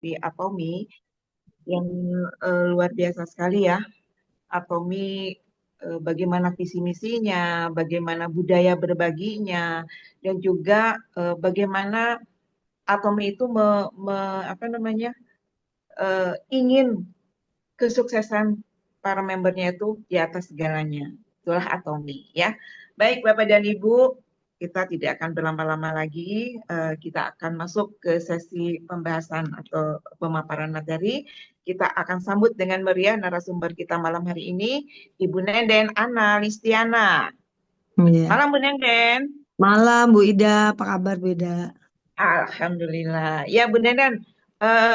di Atomi yang luar biasa sekali ya. Atomi, bagaimana visi misinya, bagaimana budaya berbaginya, dan juga bagaimana Atomi itu apa namanya, ingin kesuksesan para membernya itu di atas segalanya. Itulah Atomi ya. Baik Bapak dan Ibu, kita tidak akan berlama-lama lagi. Kita akan masuk ke sesi pembahasan atau pemaparan materi. Kita akan sambut dengan meriah narasumber kita malam hari ini, Ibu Nenden Ana Listiana. Iya. Malam Bu Nenden. Malam Bu Ida, apa kabar Bu Ida? Alhamdulillah. Ya Bu Nenden,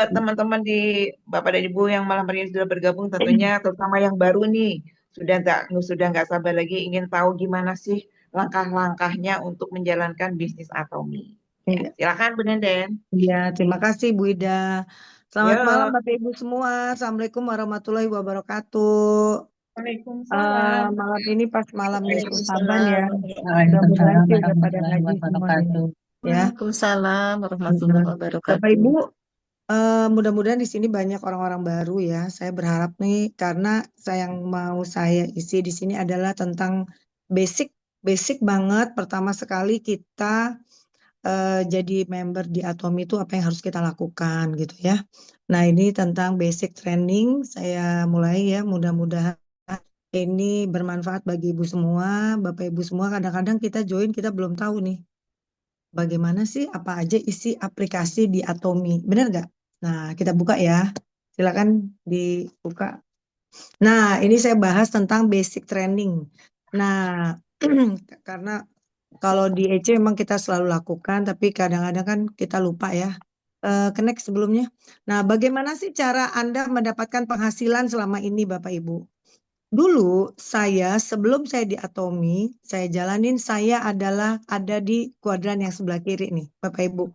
teman-teman di Bapak dan Ibu yang malam hari ini sudah bergabung tentunya, terutama yang baru nih, sudah nggak sabar lagi ingin tahu gimana sih langkah-langkahnya untuk menjalankan bisnis Atomi. Ya, Iya, silakan Bu Nenden. iya, terima kasih Bu Ida. Selamat malam Ya, Bapak Ibu semua. Assalamualaikum warahmatullahi wabarakatuh. Waalaikumsalam. Malam ini pas malamnya Ibu Saban Waalaikumsalam ya. Mudah-mudahan warahmatullahi sih udah pada ngaji semua nih. wabarakatuh. Ya. Waalaikumsalam Mm-mm. warahmatullahi Bapak wabarakatuh. Ibu, mudah-mudahan di sini banyak orang-orang baru ya. Saya berharap nih karena yang mau saya isi di sini adalah tentang basic basic banget. Pertama sekali kita jadi member di Atomi itu apa yang harus kita lakukan gitu ya. Nah, ini tentang basic training saya mulai ya. Mudah-mudahan ini bermanfaat bagi ibu semua, bapak ibu semua. Kadang-kadang kita join kita belum tahu nih bagaimana sih apa aja isi aplikasi di Atomi. Benar nggak? Nah, kita buka ya. Silakan dibuka. Nah, ini saya bahas tentang basic training. Nah, karena kalau di EC memang kita selalu lakukan, tapi kadang-kadang kan kita lupa ya. Connect sebelumnya. Nah, bagaimana sih cara Anda mendapatkan penghasilan selama ini, Bapak Ibu? Dulu saya sebelum saya di Atomi, saya jalanin saya adalah ada di kuadran yang sebelah kiri nih, Bapak Ibu.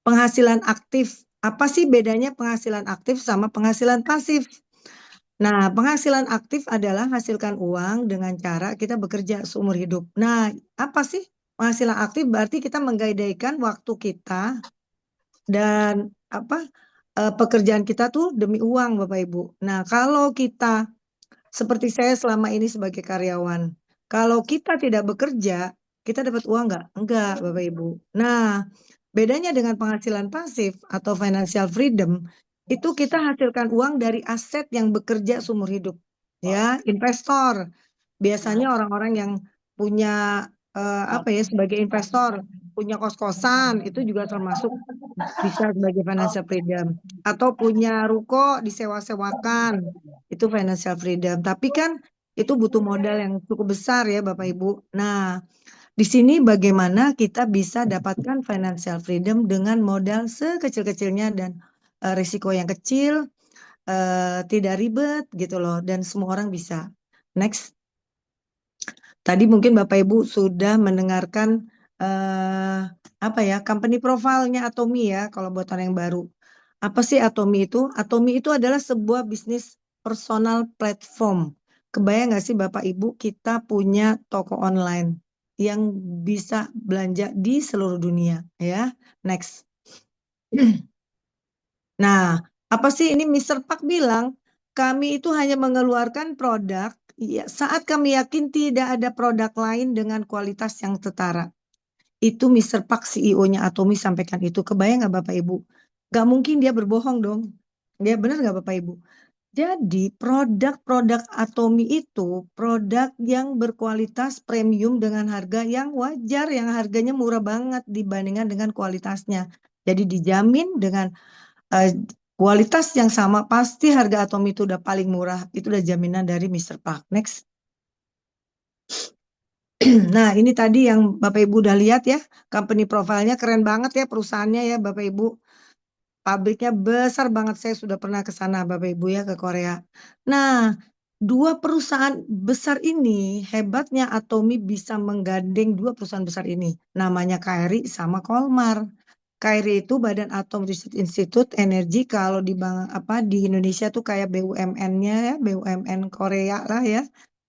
Penghasilan aktif. Apa sih bedanya penghasilan aktif sama penghasilan pasif? Nah, penghasilan aktif adalah hasilkan uang dengan cara kita bekerja seumur hidup. Nah, apa sih penghasilan aktif? Berarti kita menggadaikan waktu kita dan pekerjaan kita tuh demi uang, Bapak Ibu. Nah, kalau kita seperti saya selama ini sebagai karyawan, kalau kita tidak bekerja, kita dapat uang nggak? Enggak, Bapak Ibu. Nah, bedanya dengan penghasilan pasif atau financial freedom, itu kita hasilkan uang dari aset yang bekerja seumur hidup. Ya, investor. Biasanya orang-orang yang punya apa ya sebagai investor, punya kos-kosan, itu juga termasuk bisa sebagai financial freedom. Atau punya ruko disewa-sewakan, itu financial freedom. Tapi kan itu butuh modal yang cukup besar ya Bapak Ibu. Nah, di sini bagaimana kita bisa dapatkan financial freedom dengan modal sekecil-kecilnya dan risiko yang kecil, tidak ribet gitu loh, dan semua orang bisa. Next. Tadi mungkin Bapak Ibu sudah mendengarkan apa ya company profile-nya Atomi ya kalau buat orang yang baru. Apa sih Atomi itu? Atomi itu adalah sebuah bisnis personal platform. Kebayang nggak sih Bapak Ibu kita punya toko online yang bisa belanja di seluruh dunia ya. Next. Nah, apa sih ini Mister Pak bilang kami itu hanya mengeluarkan produk ya, saat kami yakin tidak ada produk lain dengan kualitas yang setara. Itu Mister Pak CEO-nya Atomi sampaikan itu. Kebayang nggak Bapak Ibu? Nggak mungkin dia berbohong dong. Dia benar nggak Bapak Ibu? Jadi produk-produk Atomi itu produk yang berkualitas premium dengan harga yang wajar, yang harganya murah banget dibandingkan dengan kualitasnya. Jadi dijamin dengan eh, kualitas yang sama, pasti harga Atomi itu udah paling murah. Itu udah jaminan dari Mister Park. Next. Nah, ini tadi yang Bapak Ibu udah lihat ya, company profile-nya keren banget ya perusahaannya ya Bapak Ibu. Pabriknya besar banget, saya sudah pernah ke sana Bapak Ibu ya ke Korea. Nah, dua perusahaan besar ini hebatnya Atomi bisa menggandeng dua perusahaan besar ini. Namanya KRI sama Kolmar. KRI itu Badan Atom Research Institute Energi, kalau di di Indonesia tuh kayak BUMN-nya ya, BUMN Korea lah ya.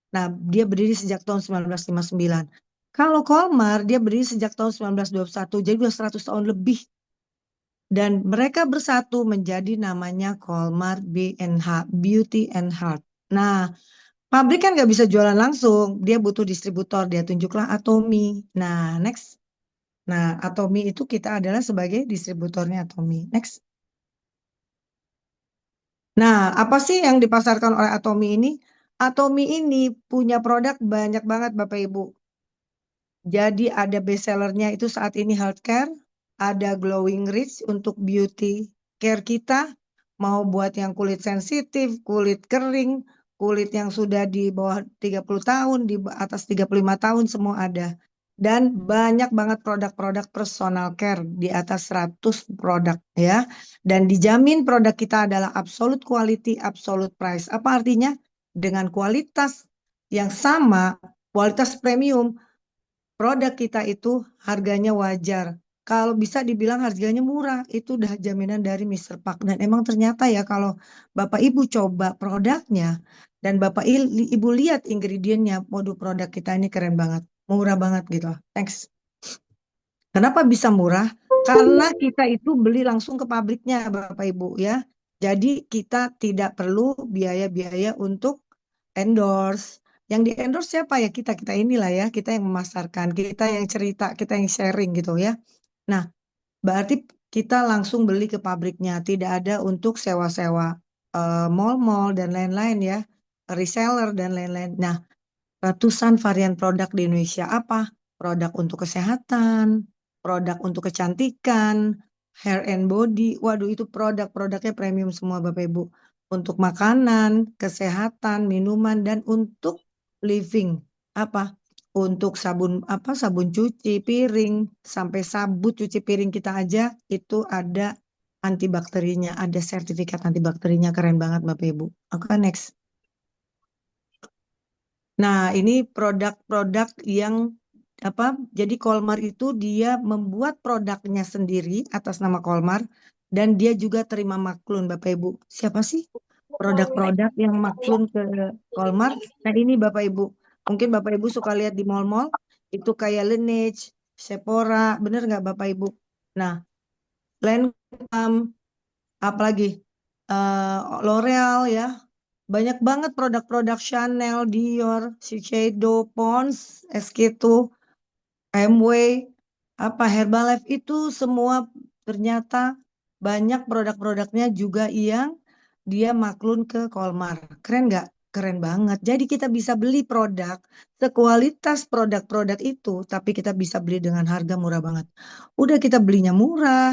Nah, dia berdiri sejak tahun 1959. Kalau Kolmar dia berdiri sejak tahun 1921, jadi udah 100 tahun lebih Dan mereka bersatu menjadi namanya Colmar B&H, Beauty and Heart. Nah, pabrik kan nggak bisa jualan langsung, dia butuh distributor, dia tunjuklah Atomy. Nah, next. Nah, Atomy itu kita adalah sebagai distributornya Atomy. Next. Nah, apa sih yang dipasarkan oleh Atomy ini? Atomy ini punya produk banyak banget Bapak Ibu. Jadi ada best sellernya itu saat ini healthcare, ada glowing rich untuk beauty care kita, mau buat yang kulit sensitif, kulit kering, kulit yang sudah di bawah 30 tahun, di atas 35 tahun semua ada. Dan banyak banget produk-produk personal care di atas 100 produk ya. Dan dijamin produk kita adalah absolute quality, absolute price. Apa artinya? Dengan kualitas yang sama, kualitas premium, produk kita itu harganya wajar. Kalau bisa dibilang harganya murah, itu udah jaminan dari Mister Park. Dan emang ternyata ya kalau Bapak Ibu coba produknya dan Bapak Ibu lihat ingredientnya, waduh produk kita ini keren banget, murah banget gitu. Thanks. Kenapa bisa murah? Karena kita itu beli langsung ke pabriknya, Bapak Ibu ya. Jadi kita tidak perlu biaya-biaya untuk endorse. Yang di endorse siapa ya? Kita inilah ya, kita yang memasarkan, kita yang cerita, kita yang sharing gitu ya. Nah, berarti kita langsung beli ke pabriknya, tidak ada untuk sewa-sewa mall-mall dan lain-lain ya, reseller dan lain-lain. Nah, ratusan varian produk di Indonesia. Apa? Produk untuk kesehatan, produk untuk kecantikan, hair and body. Waduh, itu produk-produknya premium semua Bapak Ibu. Untuk makanan, kesehatan, minuman, dan untuk living. Apa? Untuk sabun apa? Sabun cuci piring, sampai sabut cuci piring kita aja itu ada antibakterinya, ada sertifikat antibakterinya, keren banget Bapak Ibu. Oke, next. Nah, ini produk-produk yang apa? Jadi Kolmar itu dia membuat produknya sendiri atas nama Kolmar dan dia juga terima maklun Bapak Ibu. Siapa sih produk-produk yang maklun ke Kolmar? Nah, ini Bapak Ibu. Mungkin Bapak Ibu suka lihat di mall-mall itu kayak Laneige, Sephora, bener nggak Bapak Ibu? Nah, Lancome, apalagi eh L'Oreal ya. Banyak banget produk-produk Chanel, Dior, Shiseido, Pond's, SK2, Amway, apa Herbalife itu semua ternyata banyak produk-produknya juga yang dia maklun ke Kolmar. Keren nggak? Keren banget. Jadi kita bisa beli produk sekualitas produk-produk itu, tapi kita bisa beli dengan harga murah banget. Udah kita belinya murah,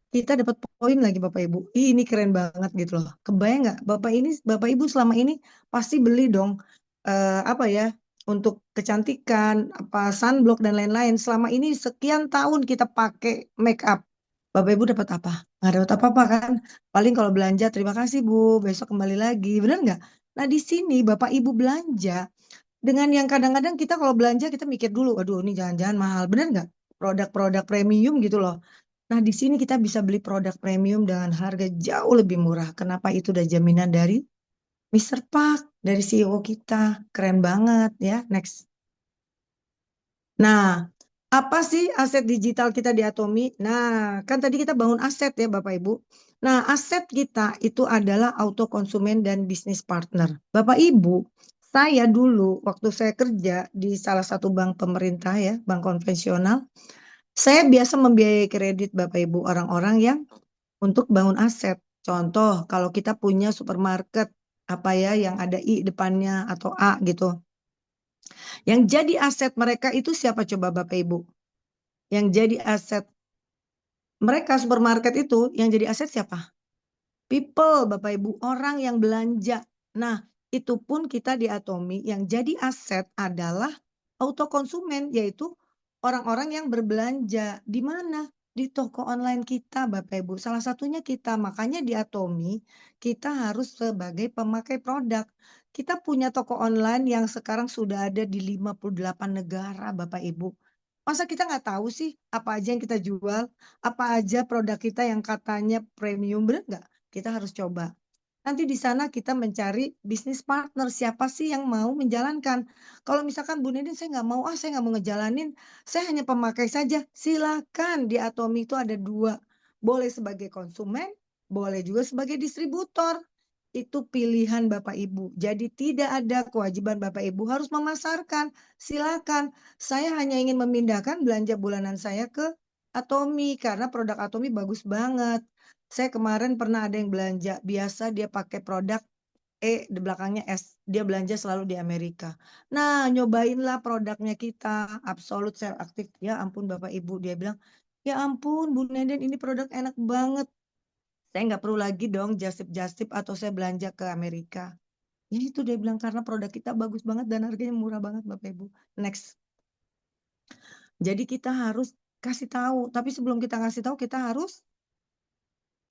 kita dapat poin lagi Bapak Ibu. Ih, ini keren banget gitu loh. Kebayang nggak Bapak Ibu selama ini pasti beli dong apa ya untuk kecantikan, apa sunblock dan lain-lain. Selama ini sekian tahun kita pakai make up. Bapak Ibu dapat apa? Nggak dapat apa-apa kan? Paling kalau belanja terima kasih Bu, besok kembali lagi. Benar nggak? Nah di sini Bapak Ibu belanja dengan yang kadang-kadang kita kalau belanja kita mikir dulu, aduh ini jangan-jangan mahal. Benar nggak? Produk-produk premium gitu loh. Nah, di sini kita bisa beli produk premium dengan harga jauh lebih murah. Kenapa itu udah jaminan dari Mister Park, dari CEO kita. Keren banget ya. Next. Nah, apa sih aset digital kita di Atomi? Nah, kan tadi kita bangun aset ya Bapak Ibu. Nah, aset kita itu adalah auto konsumen dan bisnis partner. Bapak Ibu, saya dulu waktu saya kerja di salah satu bank pemerintah ya, bank konvensional, saya biasa membiayai kredit Bapak Ibu orang-orang yang untuk bangun aset. Contoh, kalau kita punya supermarket, apa ya, yang ada I depannya atau A gitu. Yang jadi aset mereka itu siapa coba Bapak Ibu? Yang jadi aset mereka supermarket itu, yang jadi aset siapa? People, Bapak Ibu, orang yang belanja. Nah, itu pun kita di Atomi yang jadi aset adalah auto konsumen, yaitu orang-orang yang berbelanja. Di mana? Di toko online kita, Bapak Ibu. Salah satunya kita. Makanya di Atomi, kita harus sebagai pemakai produk. Kita punya toko online yang sekarang sudah ada di 58 negara, Bapak Ibu. Masa kita nggak tahu sih apa aja yang kita jual, apa aja produk kita yang katanya premium, bener nggak? Kita harus coba. Nanti di sana kita mencari bisnis partner. Siapa sih yang mau menjalankan? Kalau misalkan Bu Nidin saya nggak mau, saya nggak mau ngejalanin. Saya hanya pemakai saja. Silakan di Atomi itu ada dua. boleh sebagai konsumen, boleh juga sebagai distributor. Itu pilihan Bapak Ibu. Jadi tidak ada kewajiban Bapak Ibu harus memasarkan. Silakan. Saya hanya ingin memindahkan belanja bulanan saya ke Atomi karena produk Atomi bagus banget. Saya kemarin pernah ada yang belanja biasa dia pakai produk di belakangnya S. Dia belanja selalu di Amerika. Nah, nyobainlah produknya kita, Absolute Cell Active. Ya ampun Bapak Ibu, dia bilang, ya ampun Bu Nenden ini produk enak banget. Saya nggak perlu lagi dong jasip-jasip atau saya belanja ke Amerika. Ya itu dia bilang karena produk kita bagus banget dan harganya murah banget Bapak Ibu. Next. Jadi kita harus kasih tahu, tapi sebelum kita kasih tahu kita harus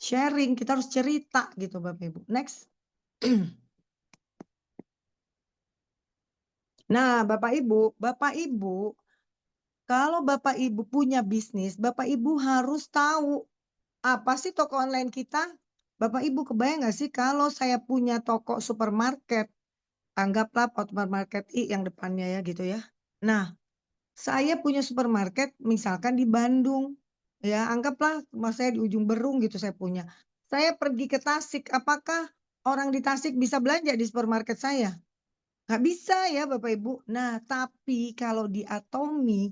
sharing, kita harus cerita gitu Bapak Ibu. Next. Nah, Bapak Ibu, kalau Bapak Ibu punya bisnis, Bapak Ibu harus tahu apa sih toko online kita. Bapak Ibu kebayang nggak sih kalau saya punya toko supermarket, anggaplah supermarket I yang depannya ya gitu ya. Nah, saya punya supermarket misalkan di Bandung, ya anggaplah mas saya di ujung Berung gitu saya punya. Saya pergi ke Tasik, apakah orang di Tasik bisa belanja di supermarket saya? Nggak bisa ya Bapak Ibu. Nah, tapi kalau di Atomi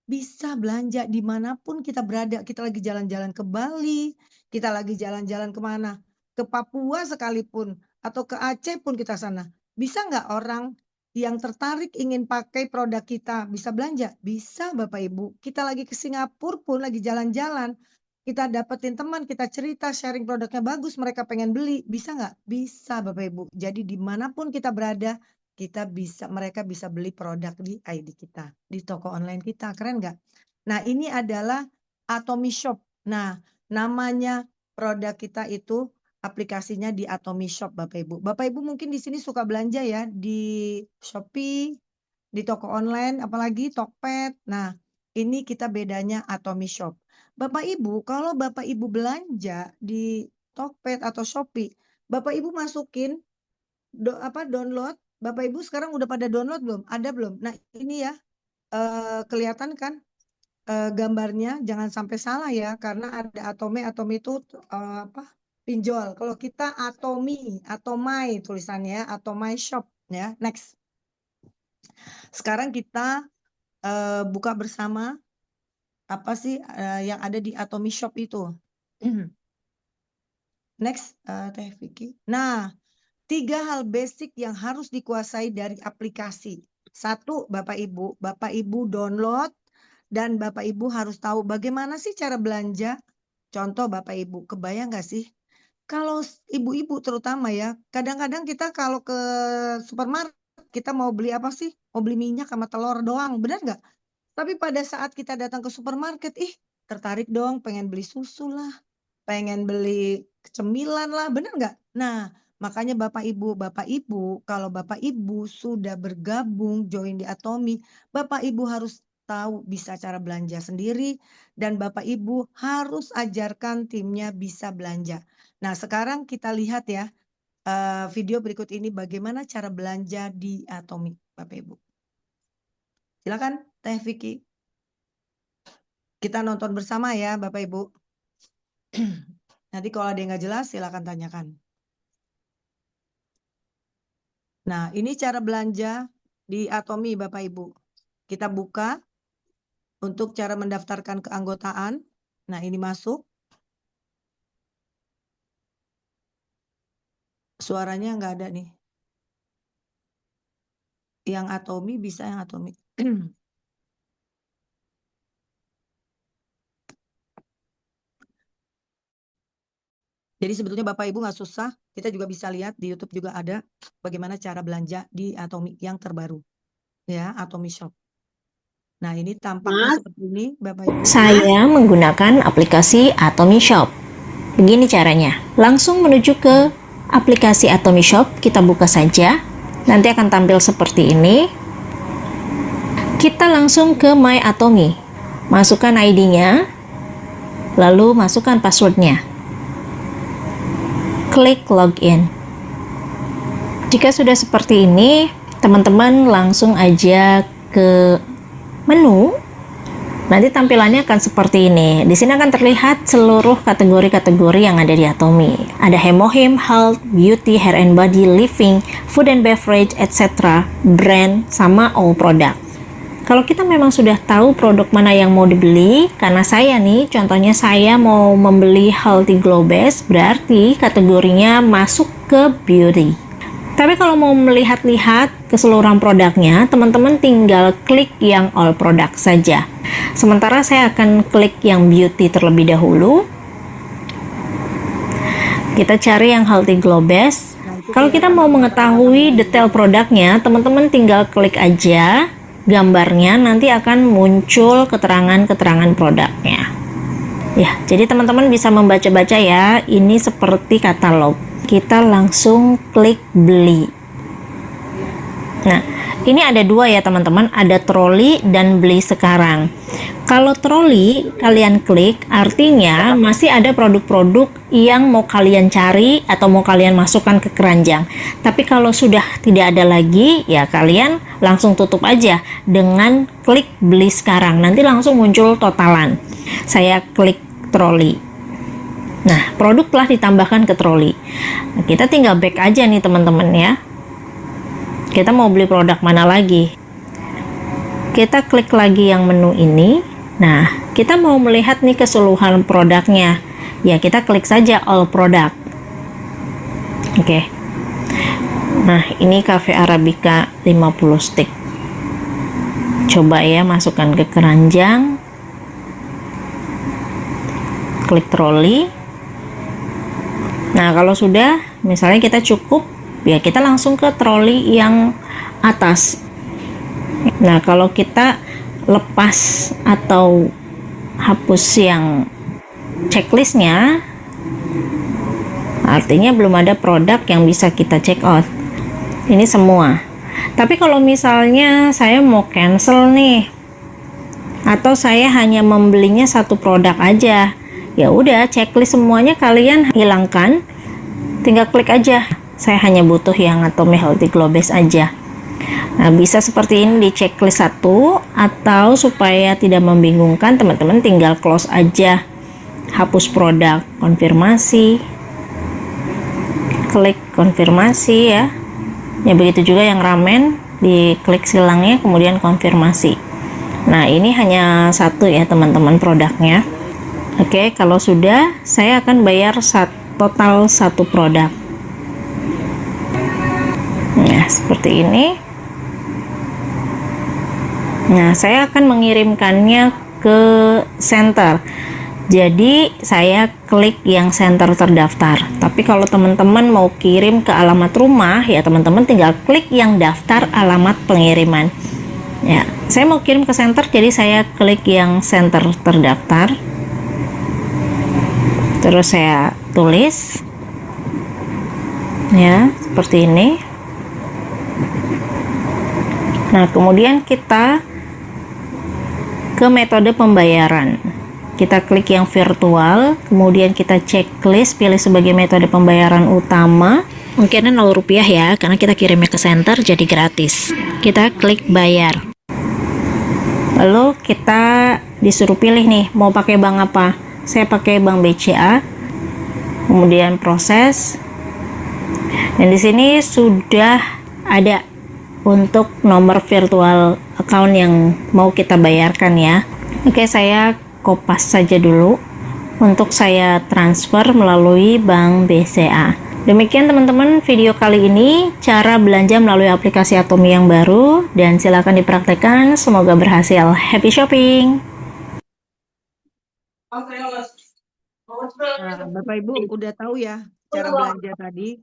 bisa belanja dimanapun kita berada. Kita lagi jalan-jalan ke Bali, kita lagi jalan-jalan kemana? Ke Papua sekalipun, atau ke Aceh pun kita sana. Bisa nggak orang yang tertarik ingin pakai produk kita bisa belanja? Bisa Bapak Ibu. Kita lagi ke Singapura pun lagi jalan-jalan. Kita dapetin teman, kita cerita, sharing produknya bagus, mereka pengen beli. Bisa nggak? Bisa Bapak Ibu. Jadi dimanapun kita berada, mereka bisa beli produk di ID kita, di toko online kita. Keren nggak? Nah, ini adalah Atomi Shop. Nah, namanya produk kita itu aplikasinya di Atomi Shop, Bapak Ibu. Bapak Ibu mungkin di sini suka belanja ya di Shopee, di toko online, apalagi Tokped. Nah, ini kita bedanya Atomi Shop. Bapak Ibu, kalau Bapak Ibu belanja di Tokped atau Shopee, Bapak Ibu masukin download. Bapak Ibu sekarang udah pada download belum? Ada belum? Nah, ini ya kelihatan kan gambarnya, jangan sampai salah ya karena ada Atomi itu pinjol. Kalau kita Atomai tulisannya, Atomai Shop ya. Next. Sekarang kita buka bersama apa sih yang ada di Atomi Shop itu. Next, Teh Vicky. Nah, 3 hal basic yang harus dikuasai dari aplikasi. 1, Bapak Ibu download dan Bapak Ibu harus tahu bagaimana sih cara belanja. Contoh Bapak Ibu, kebayang nggak sih? Kalau ibu-ibu terutama ya, kadang-kadang kita kalau ke supermarket, kita mau beli apa sih? Mau beli minyak sama telur doang, benar nggak? Tapi pada saat kita datang ke supermarket, tertarik dong pengen beli susu lah, pengen beli cemilan lah, bener nggak? Nah, makanya Bapak Ibu, kalau Bapak Ibu sudah bergabung join di Atomi, Bapak Ibu harus tahu bisa cara belanja sendiri dan Bapak Ibu harus ajarkan timnya bisa belanja. Nah, sekarang kita lihat ya video berikut ini bagaimana cara belanja di Atomi, Bapak Ibu. Silakan, Teh Vicky. Kita nonton bersama ya, Bapak Ibu. Nanti kalau ada yang nggak jelas, silakan tanyakan. Nah, ini cara belanja di Atomi, Bapak Ibu. Kita buka untuk cara mendaftarkan keanggotaan. Nah, ini masuk. Suaranya nggak ada nih. Yang Atomi bisa yang Atomi. Jadi sebetulnya Bapak Ibu nggak susah. Kita juga bisa lihat di YouTube juga ada bagaimana cara belanja di Atomi yang terbaru. Ya, Atomi Shop. Nah, ini tampaknya seperti ini, Bapak Ibu. Saya menggunakan aplikasi Atomi Shop. Begini caranya. Langsung menuju ke aplikasi Atomi Shop, kita buka saja. Nanti akan tampil seperti ini. Kita langsung ke My Atomi. Masukkan ID-nya, lalu masukkan password-nya. Klik login. Jika sudah seperti ini, teman-teman langsung aja ke menu, Nanti tampilannya akan seperti ini. Di sini akan terlihat seluruh kategori-kategori yang ada di Atomy. Ada Hemohim, Health, Beauty, Hair and Body, Living, Food and Beverage, etc., Brand, sama All Product. Kalau kita memang sudah tahu produk mana yang mau dibeli, karena saya nih, contohnya saya mau membeli Healthy Glow Base, berarti kategorinya masuk ke Beauty. Tapi kalau mau melihat-lihat keseluruhan produknya, teman-teman tinggal klik yang all product saja. Sementara saya akan klik yang beauty terlebih dahulu. Kita cari yang Healthy Glow Base. Kalau kita mau mengetahui detail produknya, teman-teman tinggal klik aja gambarnya, nanti akan muncul keterangan-keterangan produknya. Ya, jadi teman-teman bisa membaca-baca ya, ini seperti katalog. Kita langsung klik beli. Nah, ini ada dua ya teman-teman, ada troli dan beli sekarang. Kalau troli kalian klik, artinya masih ada produk-produk yang mau kalian cari atau mau kalian masukkan ke keranjang. Tapi kalau sudah tidak ada lagi, ya kalian langsung tutup aja dengan klik beli sekarang. Nanti langsung muncul totalan. Saya klik troli. Nah, produk telah ditambahkan ke troli. Nah, kita tinggal back aja nih teman-teman ya. Kita mau beli produk mana lagi? Kita klik lagi yang menu ini. Nah, kita mau melihat nih keseluruhan produknya. Ya, kita klik saja all product. Oke. Nah, ini Cafe Arabica 50 stick. Coba ya masukkan ke keranjang. Klik troli. Nah, kalau sudah, misalnya kita cukup, ya kita langsung ke troli yang atas. Nah, kalau kita lepas atau hapus yang checklistnya, artinya belum ada produk yang bisa kita check out. Ini semua. Tapi kalau misalnya saya mau cancel nih, atau saya hanya membelinya satu produk aja, ya udah checklist semuanya kalian hilangkan, tinggal klik aja. Saya hanya butuh yang Atomy Healthy Glow Base aja. Nah, bisa seperti ini di checklist 1, atau supaya tidak membingungkan, teman-teman tinggal close aja, hapus produk, konfirmasi, klik konfirmasi ya. Ya begitu juga yang ramen, diklik silangnya kemudian konfirmasi. Nah, ini hanya satu ya teman-teman produknya. Oke, kalau sudah, saya akan bayar total satu produk. Nah, seperti ini. Nah, saya akan mengirimkannya ke center. Jadi, saya klik yang center terdaftar. Tapi kalau teman-teman mau kirim ke alamat rumah, ya teman-teman tinggal klik yang daftar alamat pengiriman. Ya, saya mau kirim ke center, jadi saya klik yang center terdaftar. Terus saya tulis ya seperti ini. Nah, kemudian kita ke metode pembayaran. Kita klik yang virtual, kemudian kita checklist, pilih sebagai metode pembayaran utama. Mungkin Rp0 ya, karena kita kirimnya ke center jadi gratis. Kita klik bayar. Lalu kita disuruh pilih nih, mau pakai bank apa? Saya pakai bank BCA, kemudian proses, dan di sini sudah ada untuk nomor virtual account yang mau kita bayarkan ya. Oke, saya kopas saja dulu untuk saya transfer melalui bank BCA. Demikian teman-teman video kali ini, cara belanja melalui aplikasi Atomy yang baru, dan silakan dipraktekkan, semoga berhasil. Happy shopping! Nah, Bapak Ibu udah tahu ya cara belanja tadi.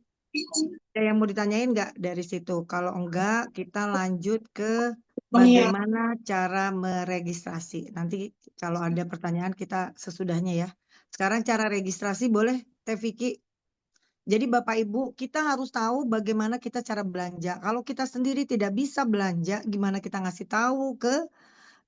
Ada yang mau ditanyain nggak dari situ? Kalau enggak, kita lanjut ke bagaimana cara meregistrasi. Nanti kalau ada pertanyaan kita sesudahnya ya. Sekarang cara registrasi boleh, Teh Vicky? Jadi Bapak Ibu, kita harus tahu bagaimana kita cara belanja. Kalau kita sendiri tidak bisa belanja, gimana kita ngasih tahu ke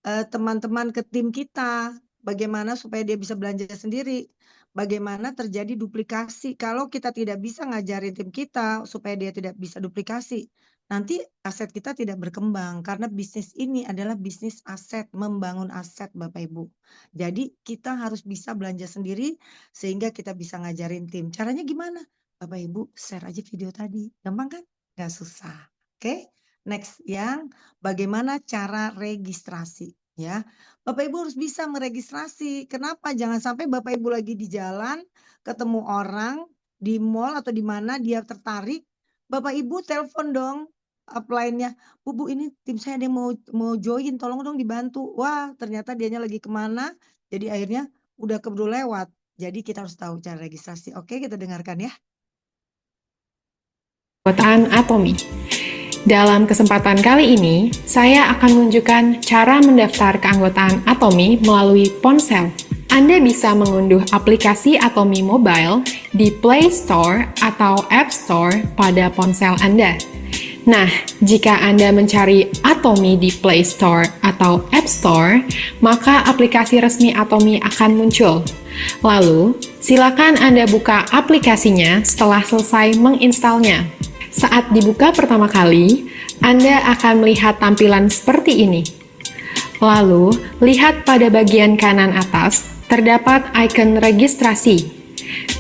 teman-teman, ke tim kita, bagaimana supaya dia bisa belanja sendiri. bagaimana terjadi duplikasi. Kalau kita tidak bisa ngajarin tim kita supaya dia tidak bisa duplikasi, nanti aset kita tidak berkembang karena bisnis ini adalah bisnis aset, membangun aset Bapak Ibu. Jadi kita harus bisa belanja sendiri sehingga kita bisa ngajarin tim. Caranya gimana? Bapak Ibu share aja video tadi. Gampang kan? Nggak susah. Oke? Next yang bagaimana cara registrasi ya. Bapak Ibu harus bisa meregistrasi. Kenapa? Jangan sampai Bapak Ibu lagi di jalan, ketemu orang di mall atau di mana dia tertarik, Bapak Ibu telepon dong upline-nya, Bu, ini tim saya ada yang mau join, tolong dong dibantu. Wah, ternyata dianya lagi kemana, jadi akhirnya udah keburu lewat. Jadi kita harus tahu cara registrasi. Oke, kita dengarkan ya. Keanggotaan Atomi. Dalam kesempatan kali ini, saya akan menunjukkan cara mendaftar keanggotaan Atomi melalui ponsel. Anda bisa mengunduh aplikasi Atomi Mobile di Play Store atau App Store pada ponsel Anda. Nah, jika Anda mencari Atomi di Play Store atau App Store, maka aplikasi resmi Atomi akan muncul. Lalu, silakan Anda buka aplikasinya setelah selesai menginstalnya. Saat dibuka pertama kali, Anda akan melihat tampilan seperti ini. Lalu, lihat pada bagian kanan atas, terdapat icon registrasi.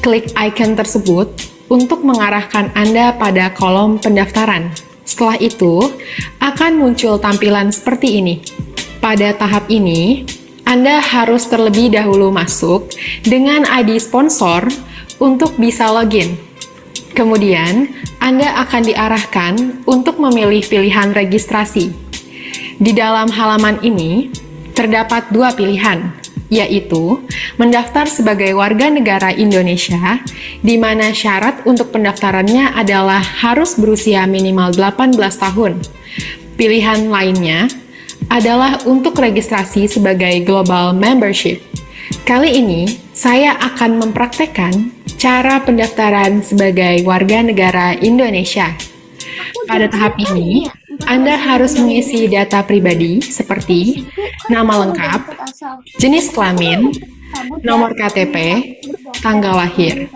Klik icon tersebut untuk mengarahkan Anda pada kolom pendaftaran. Setelah itu, akan muncul tampilan seperti ini. Pada tahap ini, Anda harus terlebih dahulu masuk dengan ID sponsor untuk bisa login. Kemudian, Anda akan diarahkan untuk memilih pilihan registrasi. Di dalam halaman ini, terdapat dua pilihan, yaitu mendaftar sebagai warga negara Indonesia, di mana syarat untuk pendaftarannya adalah harus berusia minimal 18 tahun. Pilihan lainnya adalah untuk registrasi sebagai Global Membership. Kali ini, saya akan mempraktekkan cara pendaftaran sebagai warga negara Indonesia. Pada tahap ini, Anda harus mengisi data pribadi seperti nama lengkap, jenis kelamin, nomor KTP, tanggal lahir.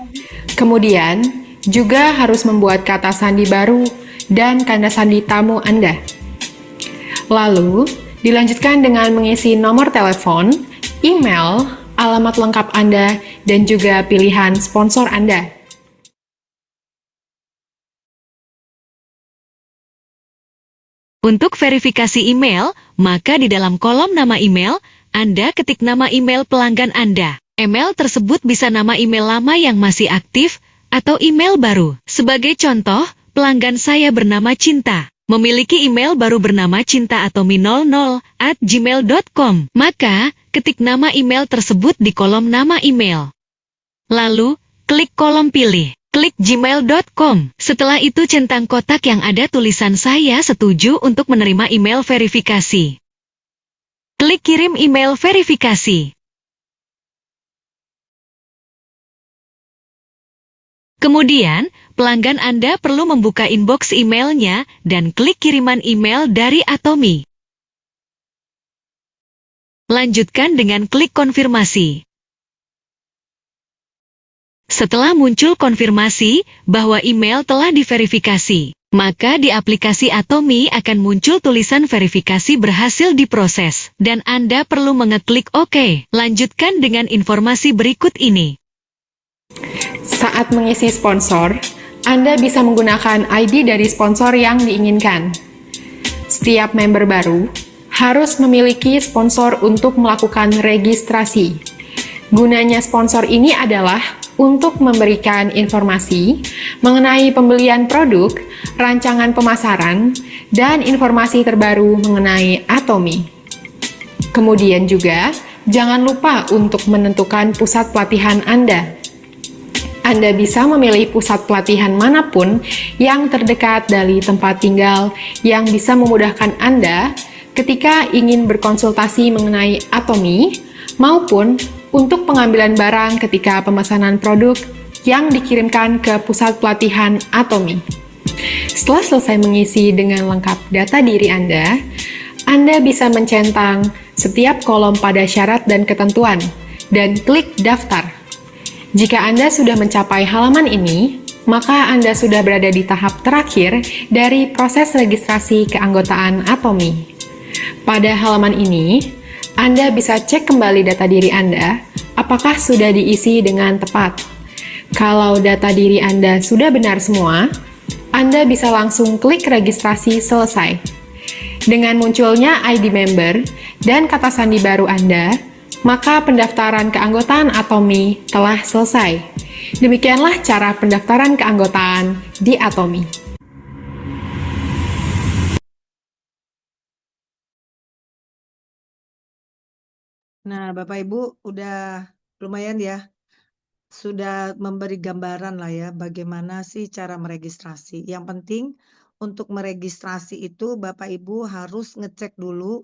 Kemudian, juga harus membuat kata sandi baru dan tanda sandi tamu Anda. Lalu, dilanjutkan dengan mengisi nomor telepon, email, alamat lengkap Anda, dan juga pilihan sponsor Anda. Untuk verifikasi email, maka di dalam kolom nama email, Anda ketik nama email pelanggan Anda. Email tersebut bisa nama email lama yang masih aktif, atau email baru. Sebagai contoh, pelanggan saya bernama Cinta. Memiliki email baru bernama cintaatomi00@gmail.com. Maka, ketik nama email tersebut di kolom nama email. Lalu, klik kolom pilih. Klik gmail.com. Setelah itu centang kotak yang ada tulisan saya setuju untuk menerima email verifikasi. Klik kirim email verifikasi. Kemudian, pelanggan Anda perlu membuka inbox emailnya dan klik kiriman email dari Atomi. Lanjutkan dengan klik konfirmasi. Setelah muncul konfirmasi bahwa email telah diverifikasi, maka di aplikasi Atomi akan muncul tulisan verifikasi berhasil diproses, dan Anda perlu mengeklik OK. Lanjutkan dengan informasi berikut ini. Saat mengisi sponsor, Anda bisa menggunakan ID dari sponsor yang diinginkan. Setiap member baru harus memiliki sponsor untuk melakukan registrasi. Gunanya sponsor ini adalah untuk memberikan informasi mengenai pembelian produk, rancangan pemasaran, dan informasi terbaru mengenai Atomi. Kemudian juga, jangan lupa untuk menentukan pusat pelatihan Anda. Anda bisa memilih pusat pelatihan manapun yang terdekat dari tempat tinggal yang bisa memudahkan Anda ketika ingin berkonsultasi mengenai Atomi, maupun untuk pengambilan barang ketika pemesanan produk yang dikirimkan ke pusat pelatihan Atomi. Setelah selesai mengisi dengan lengkap data diri Anda bisa mencentang setiap kolom pada syarat dan ketentuan, dan klik daftar. Jika Anda sudah mencapai halaman ini, maka Anda sudah berada di tahap terakhir dari proses registrasi keanggotaan Atomi. Pada halaman ini, Anda bisa cek kembali data diri Anda, apakah sudah diisi dengan tepat. Kalau data diri Anda sudah benar semua, Anda bisa langsung klik registrasi selesai. Dengan munculnya ID member dan kata sandi baru Anda, maka pendaftaran keanggotaan Atomi telah selesai. Demikianlah cara pendaftaran keanggotaan di Atomi. Nah, Bapak Ibu udah lumayan ya, sudah memberi gambaran lah ya bagaimana sih cara meregistrasi. Yang penting untuk meregistrasi itu Bapak Ibu harus ngecek dulu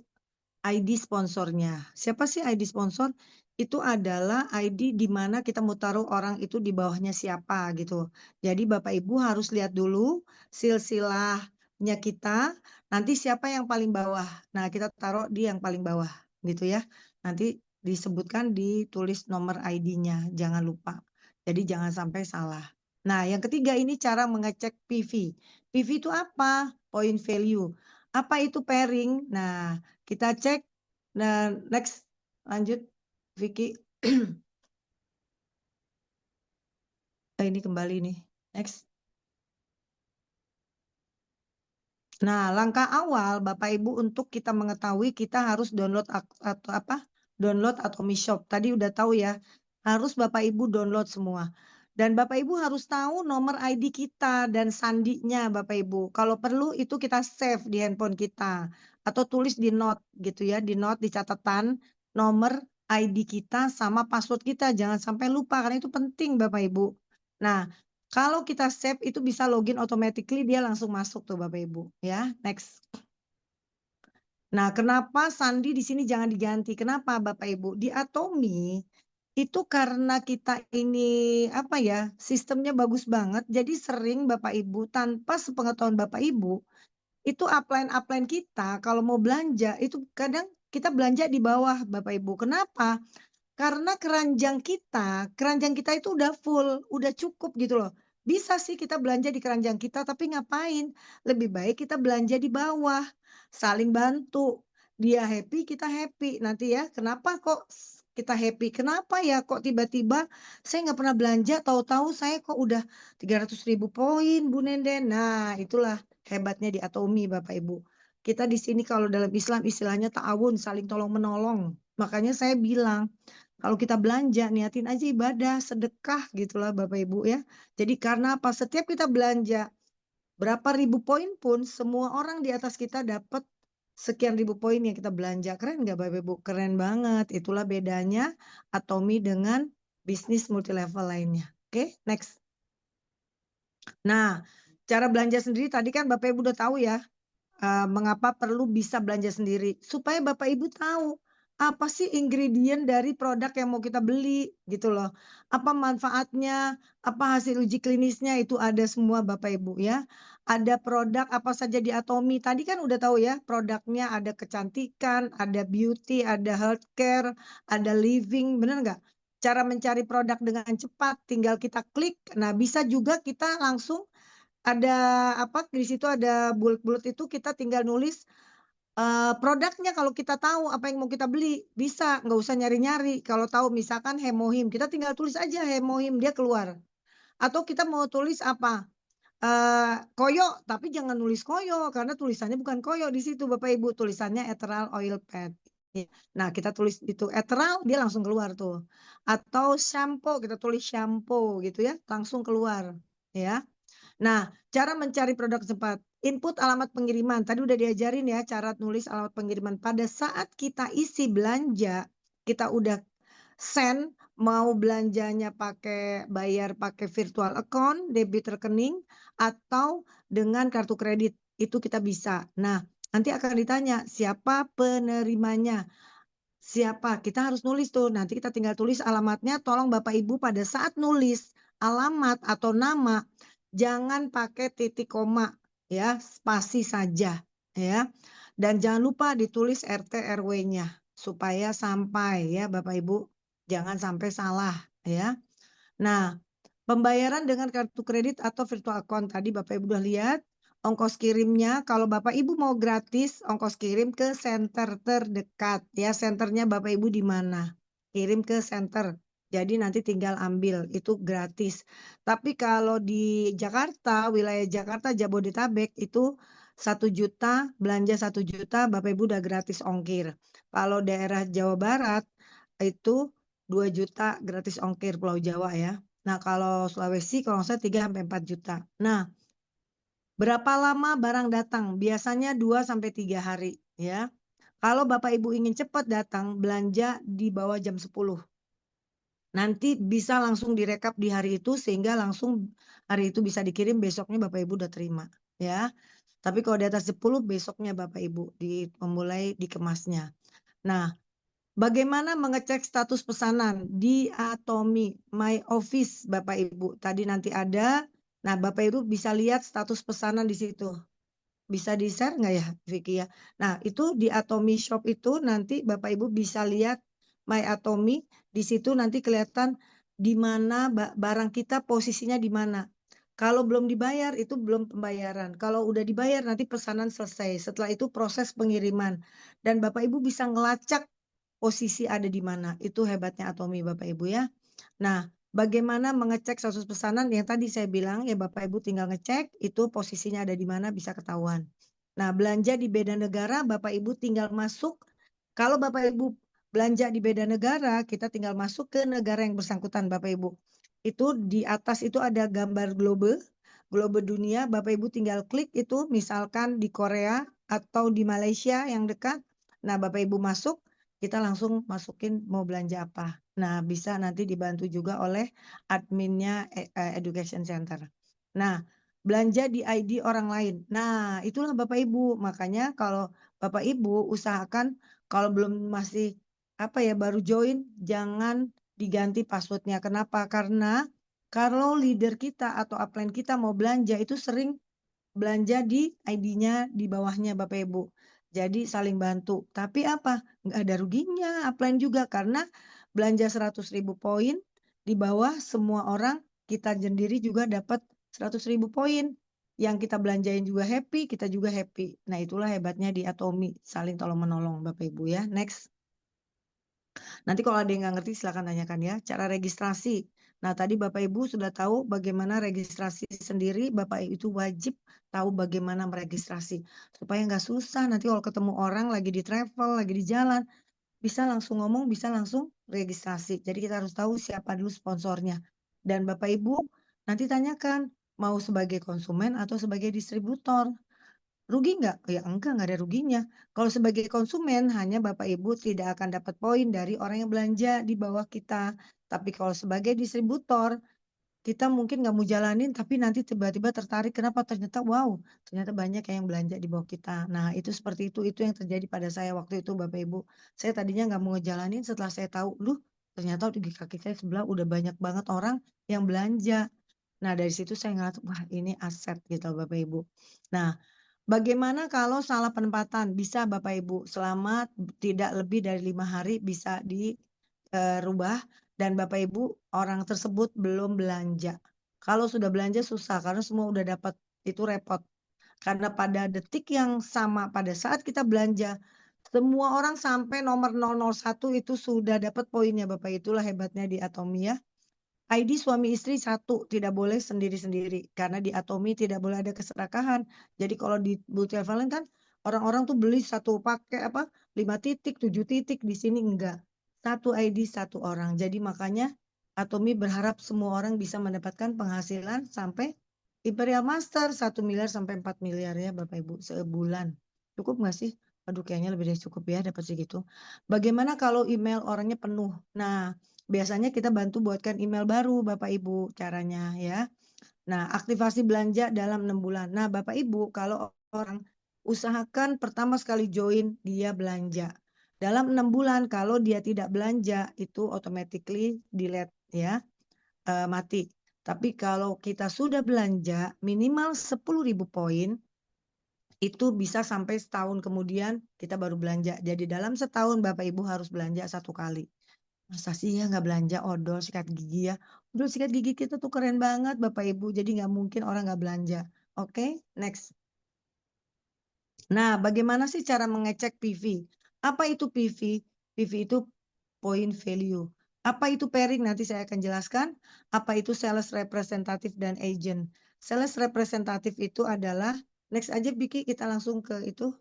ID sponsornya. Siapa sih ID sponsor? Itu adalah ID di mana kita mau taruh orang itu di bawahnya siapa gitu. Jadi Bapak Ibu harus lihat dulu silsilahnya kita, nanti siapa yang paling bawah. Nah, kita taruh di yang paling bawah gitu ya. Nanti disebutkan ditulis nomor ID-nya, jangan lupa. Jadi jangan sampai salah. Nah, yang ketiga ini cara mengecek PV. PV itu apa? Point value. Apa itu pairing? Nah, kita cek. Nah, next, lanjut, Vicky. Ini kembali nih. Next. Nah, langkah awal Bapak Ibu untuk kita mengetahui kita harus download atau apa? Download Atomi Shop. Tadi udah tahu ya. Harus Bapak Ibu download semua. Dan Bapak Ibu harus tahu nomor ID kita dan sandinya Bapak Ibu. Kalau perlu itu kita save di handphone kita atau tulis di note gitu ya, di note di catatan nomor ID kita sama password kita. Jangan sampai lupa karena itu penting Bapak Ibu. Nah, kalau kita save itu bisa login automatically dia langsung masuk tuh Bapak Ibu ya. Next. Nah, kenapa sandi di sini jangan diganti? Kenapa Bapak Ibu? Di Atomi itu karena kita ini apa ya? Sistemnya bagus banget. Jadi sering Bapak Ibu tanpa sepengetahuan Bapak Ibu itu upline kita kalau mau belanja itu kadang kita belanja di bawah Bapak Ibu. Kenapa? Karena keranjang kita itu udah full, udah cukup gitu loh. Bisa sih kita belanja di keranjang kita, tapi ngapain? Lebih baik kita belanja di bawah, saling bantu. Dia happy, kita happy. Nanti ya, kenapa kok kita happy? Kenapa ya kok tiba-tiba saya nggak pernah belanja, tahu-tahu saya kok udah 300.000 poin, Bu Nenden. Nah, itulah hebatnya di Atomi, Bapak Ibu. Kita di sini kalau dalam Islam istilahnya ta'awun, saling tolong-menolong. Makanya saya bilang, kalau kita belanja, niatin aja ibadah, sedekah gitulah Bapak Ibu ya. Jadi karena apa? Setiap kita belanja berapa ribu poin pun, semua orang di atas kita dapat sekian ribu poin yang kita belanja. Keren nggak Bapak Ibu? Keren banget. Itulah bedanya Atomi dengan bisnis multilevel lainnya. Oke, next. Nah, cara belanja sendiri tadi kan Bapak Ibu udah tahu ya. Mengapa perlu bisa belanja sendiri? Supaya Bapak Ibu tahu apa sih ingredient dari produk yang mau kita beli gitu loh. Apa manfaatnya, apa hasil uji klinisnya itu ada semua Bapak Ibu ya. Ada produk apa saja di Atomi. Tadi kan udah tahu ya, produknya ada kecantikan, ada beauty, ada healthcare, ada living, bener nggak? Cara mencari produk dengan cepat, tinggal kita klik. Nah, bisa juga kita langsung ada apa di situ ada bulat-bulat itu kita tinggal nulis produknya kalau kita tahu apa yang mau kita beli bisa nggak usah nyari-nyari kalau tahu misalkan Hemohim kita tinggal tulis aja Hemohim dia keluar atau kita mau tulis apa koyo tapi jangan nulis koyo karena tulisannya bukan koyo di situ Bapak Ibu tulisannya ethereal oil pad. Nah kita tulis itu ethereal dia langsung keluar tuh atau shampoo kita tulis shampoo gitu ya langsung keluar ya. Nah, cara mencari produk cepat. Input alamat pengiriman. Tadi udah diajarin ya cara nulis alamat pengiriman. Pada saat kita isi belanja, kita udah send mau belanjanya bayar pakai virtual account, debit rekening, atau dengan kartu kredit. Itu kita bisa. Nah, nanti akan ditanya siapa penerimanya. Siapa? Kita harus nulis tuh. Nanti kita tinggal tulis alamatnya. Tolong Bapak Ibu pada saat nulis alamat atau nama jangan pakai titik koma ya, spasi saja ya. Dan jangan lupa ditulis RT RW-nya supaya sampai ya Bapak Ibu. Jangan sampai salah ya. Nah, pembayaran dengan kartu kredit atau virtual account tadi Bapak Ibu udah lihat. Ongkos kirimnya kalau Bapak Ibu mau gratis, ongkos kirim ke center terdekat ya. Senternya Bapak Ibu di mana? Kirim ke center. Jadi nanti tinggal ambil, itu gratis. Tapi kalau di Jakarta, wilayah Jakarta Jabodetabek itu 1 juta, belanja 1 juta, Bapak Ibu udah gratis ongkir. Kalau daerah Jawa Barat itu 2 juta gratis ongkir Pulau Jawa ya. Nah, kalau Sulawesi kalau nggak salah 3 sampai 4 juta. Nah, berapa lama barang datang? Biasanya 2 sampai 3 hari ya. Kalau Bapak Ibu ingin cepat datang, belanja di bawah jam 10. Nanti bisa langsung direkap di hari itu sehingga langsung hari itu bisa dikirim, besoknya Bapak Ibu udah terima ya. Tapi kalau di atas 10 besoknya Bapak Ibu memulai dikemasnya. Nah, bagaimana mengecek status pesanan di Atomi My Office Bapak Ibu? Tadi nanti ada. Nah, Bapak Ibu bisa lihat status pesanan di situ. Bisa di-share nggak ya, Vicky ya? Nah, itu di Atomi Shop itu nanti Bapak Ibu bisa lihat My Atomi. Di situ nanti kelihatan di mana barang kita posisinya di mana. Kalau belum dibayar itu belum pembayaran. Kalau udah dibayar nanti pesanan selesai. Setelah itu proses pengiriman. Dan Bapak Ibu bisa ngelacak posisi ada di mana. Itu hebatnya Atomi Bapak Ibu ya. Nah, bagaimana mengecek status pesanan yang tadi saya bilang ya Bapak Ibu tinggal ngecek itu posisinya ada di mana bisa ketahuan. Nah, belanja di beda negara Bapak Ibu tinggal masuk. Kalau Bapak Ibu belanja di beda negara, kita tinggal masuk ke negara yang bersangkutan Bapak Ibu. Itu di atas itu ada gambar globe dunia. Bapak Ibu tinggal klik itu misalkan di Korea atau di Malaysia yang dekat. Nah, Bapak Ibu masuk, kita langsung masukin mau belanja apa. Nah, bisa nanti dibantu juga oleh adminnya Education Center. Nah, belanja di ID orang lain. Nah, itulah Bapak Ibu. Makanya kalau Bapak Ibu usahakan kalau belum masih baru join jangan diganti passwordnya. Kenapa? Karena kalau leader kita atau upline kita mau belanja itu sering belanja di ID-nya di bawahnya Bapak Ibu. Jadi saling bantu. Tapi nggak ada ruginya upline juga karena belanja 100.000 poin di bawah semua orang kita sendiri juga dapat 100.000 poin. Yang kita belanjain juga happy, kita juga happy. Nah, itulah hebatnya di Atomi, saling tolong menolong Bapak Ibu ya. Next. Nanti kalau ada yang nggak ngerti silakan tanyakan ya. Cara registrasi. Nah, tadi Bapak Ibu sudah tahu bagaimana registrasi sendiri. Bapak Ibu itu wajib tahu bagaimana meregistrasi. Supaya nggak susah. Nanti kalau ketemu orang lagi di travel, lagi di jalan, bisa langsung ngomong, bisa langsung registrasi. Jadi kita harus tahu siapa dulu sponsornya. Dan Bapak Ibu nanti tanyakan mau sebagai konsumen atau sebagai distributor. Rugi nggak? Ya nggak ada ruginya. Kalau sebagai konsumen, hanya Bapak Ibu tidak akan dapat poin dari orang yang belanja di bawah kita. Tapi kalau sebagai distributor, kita mungkin nggak mau jalanin, tapi nanti tiba-tiba tertarik. Kenapa? Ternyata, wow, ternyata banyak yang belanja di bawah kita. Nah, itu seperti itu yang terjadi pada saya waktu itu, Bapak Ibu. Saya tadinya nggak mau ngejalanin, setelah saya tahu, ternyata di kaki saya sebelah udah banyak banget orang yang belanja. Nah, dari situ saya ngeliat, wah ini aset gitu, Bapak Ibu. Nah, bagaimana kalau salah penempatan? Bisa Bapak Ibu, selama tidak lebih dari 5 hari bisa dirubah dan Bapak Ibu orang tersebut belum belanja. Kalau sudah belanja susah karena semua udah dapat, itu repot. Karena pada detik yang sama pada saat kita belanja, semua orang sampai nomor 001 itu sudah dapat poinnya Bapak. Itulah hebatnya di Atomi ya. ID suami istri satu, tidak boleh sendiri-sendiri. Karena di Atomi tidak boleh ada keserakahan. Jadi kalau di Mutual Valent kan orang-orang tuh beli satu pakai 5 titik, 7 titik. Di sini enggak. Satu ID satu orang. Jadi makanya Atomi berharap semua orang bisa mendapatkan penghasilan sampai Imperial Master 1 miliar sampai 4 miliar ya Bapak Ibu sebulan. Cukup nggak sih? Aduh kayaknya lebih dari cukup ya dapat segitu. Bagaimana kalau email orangnya penuh? Nah, biasanya kita bantu buatkan email baru Bapak Ibu caranya ya. Nah, aktivasi belanja dalam 6 bulan. Nah, Bapak Ibu kalau orang usahakan pertama sekali join dia belanja. Dalam 6 bulan kalau dia tidak belanja itu automatically delete ya, mati. Tapi kalau kita sudah belanja minimal 10.000 poin itu bisa sampai setahun kemudian kita baru belanja. Jadi dalam setahun Bapak Ibu harus belanja 1 kali. Masa sih ya nggak belanja odol sikat gigi ya? Odol sikat gigi kita tuh keren banget Bapak Ibu. Jadi nggak mungkin orang nggak belanja. Oke, next. Nah, bagaimana sih cara mengecek PV? Apa itu PV? PV itu point value. Apa itu pairing? Nanti saya akan jelaskan. Apa itu sales representative dan agent? Sales representative itu adalah, next aja Biki, kita langsung ke itu.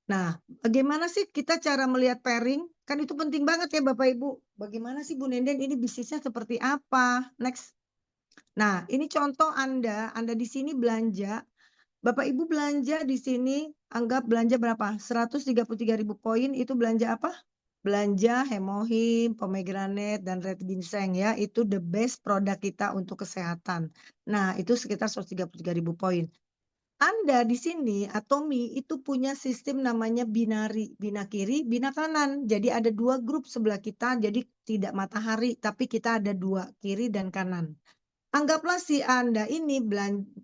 Nah, bagaimana sih kita cara melihat pairing? Kan itu penting banget ya Bapak Ibu. Bagaimana sih Bu Nenden ini bisnisnya seperti apa? Next. Nah, ini contoh Anda di sini belanja. Bapak Ibu belanja di sini, anggap belanja berapa? 133.000 poin, itu belanja apa? Belanja Hemohim, Pomegranate, dan Red Ginseng ya. Itu the best produk kita untuk kesehatan. Nah, itu sekitar 133.000 poin. Anda di sini, Atomi, itu punya sistem namanya binari. Bina kiri, bina kanan. Jadi ada dua grup sebelah kita, jadi tidak matahari, tapi kita ada dua, kiri dan kanan. Anggaplah si Anda ini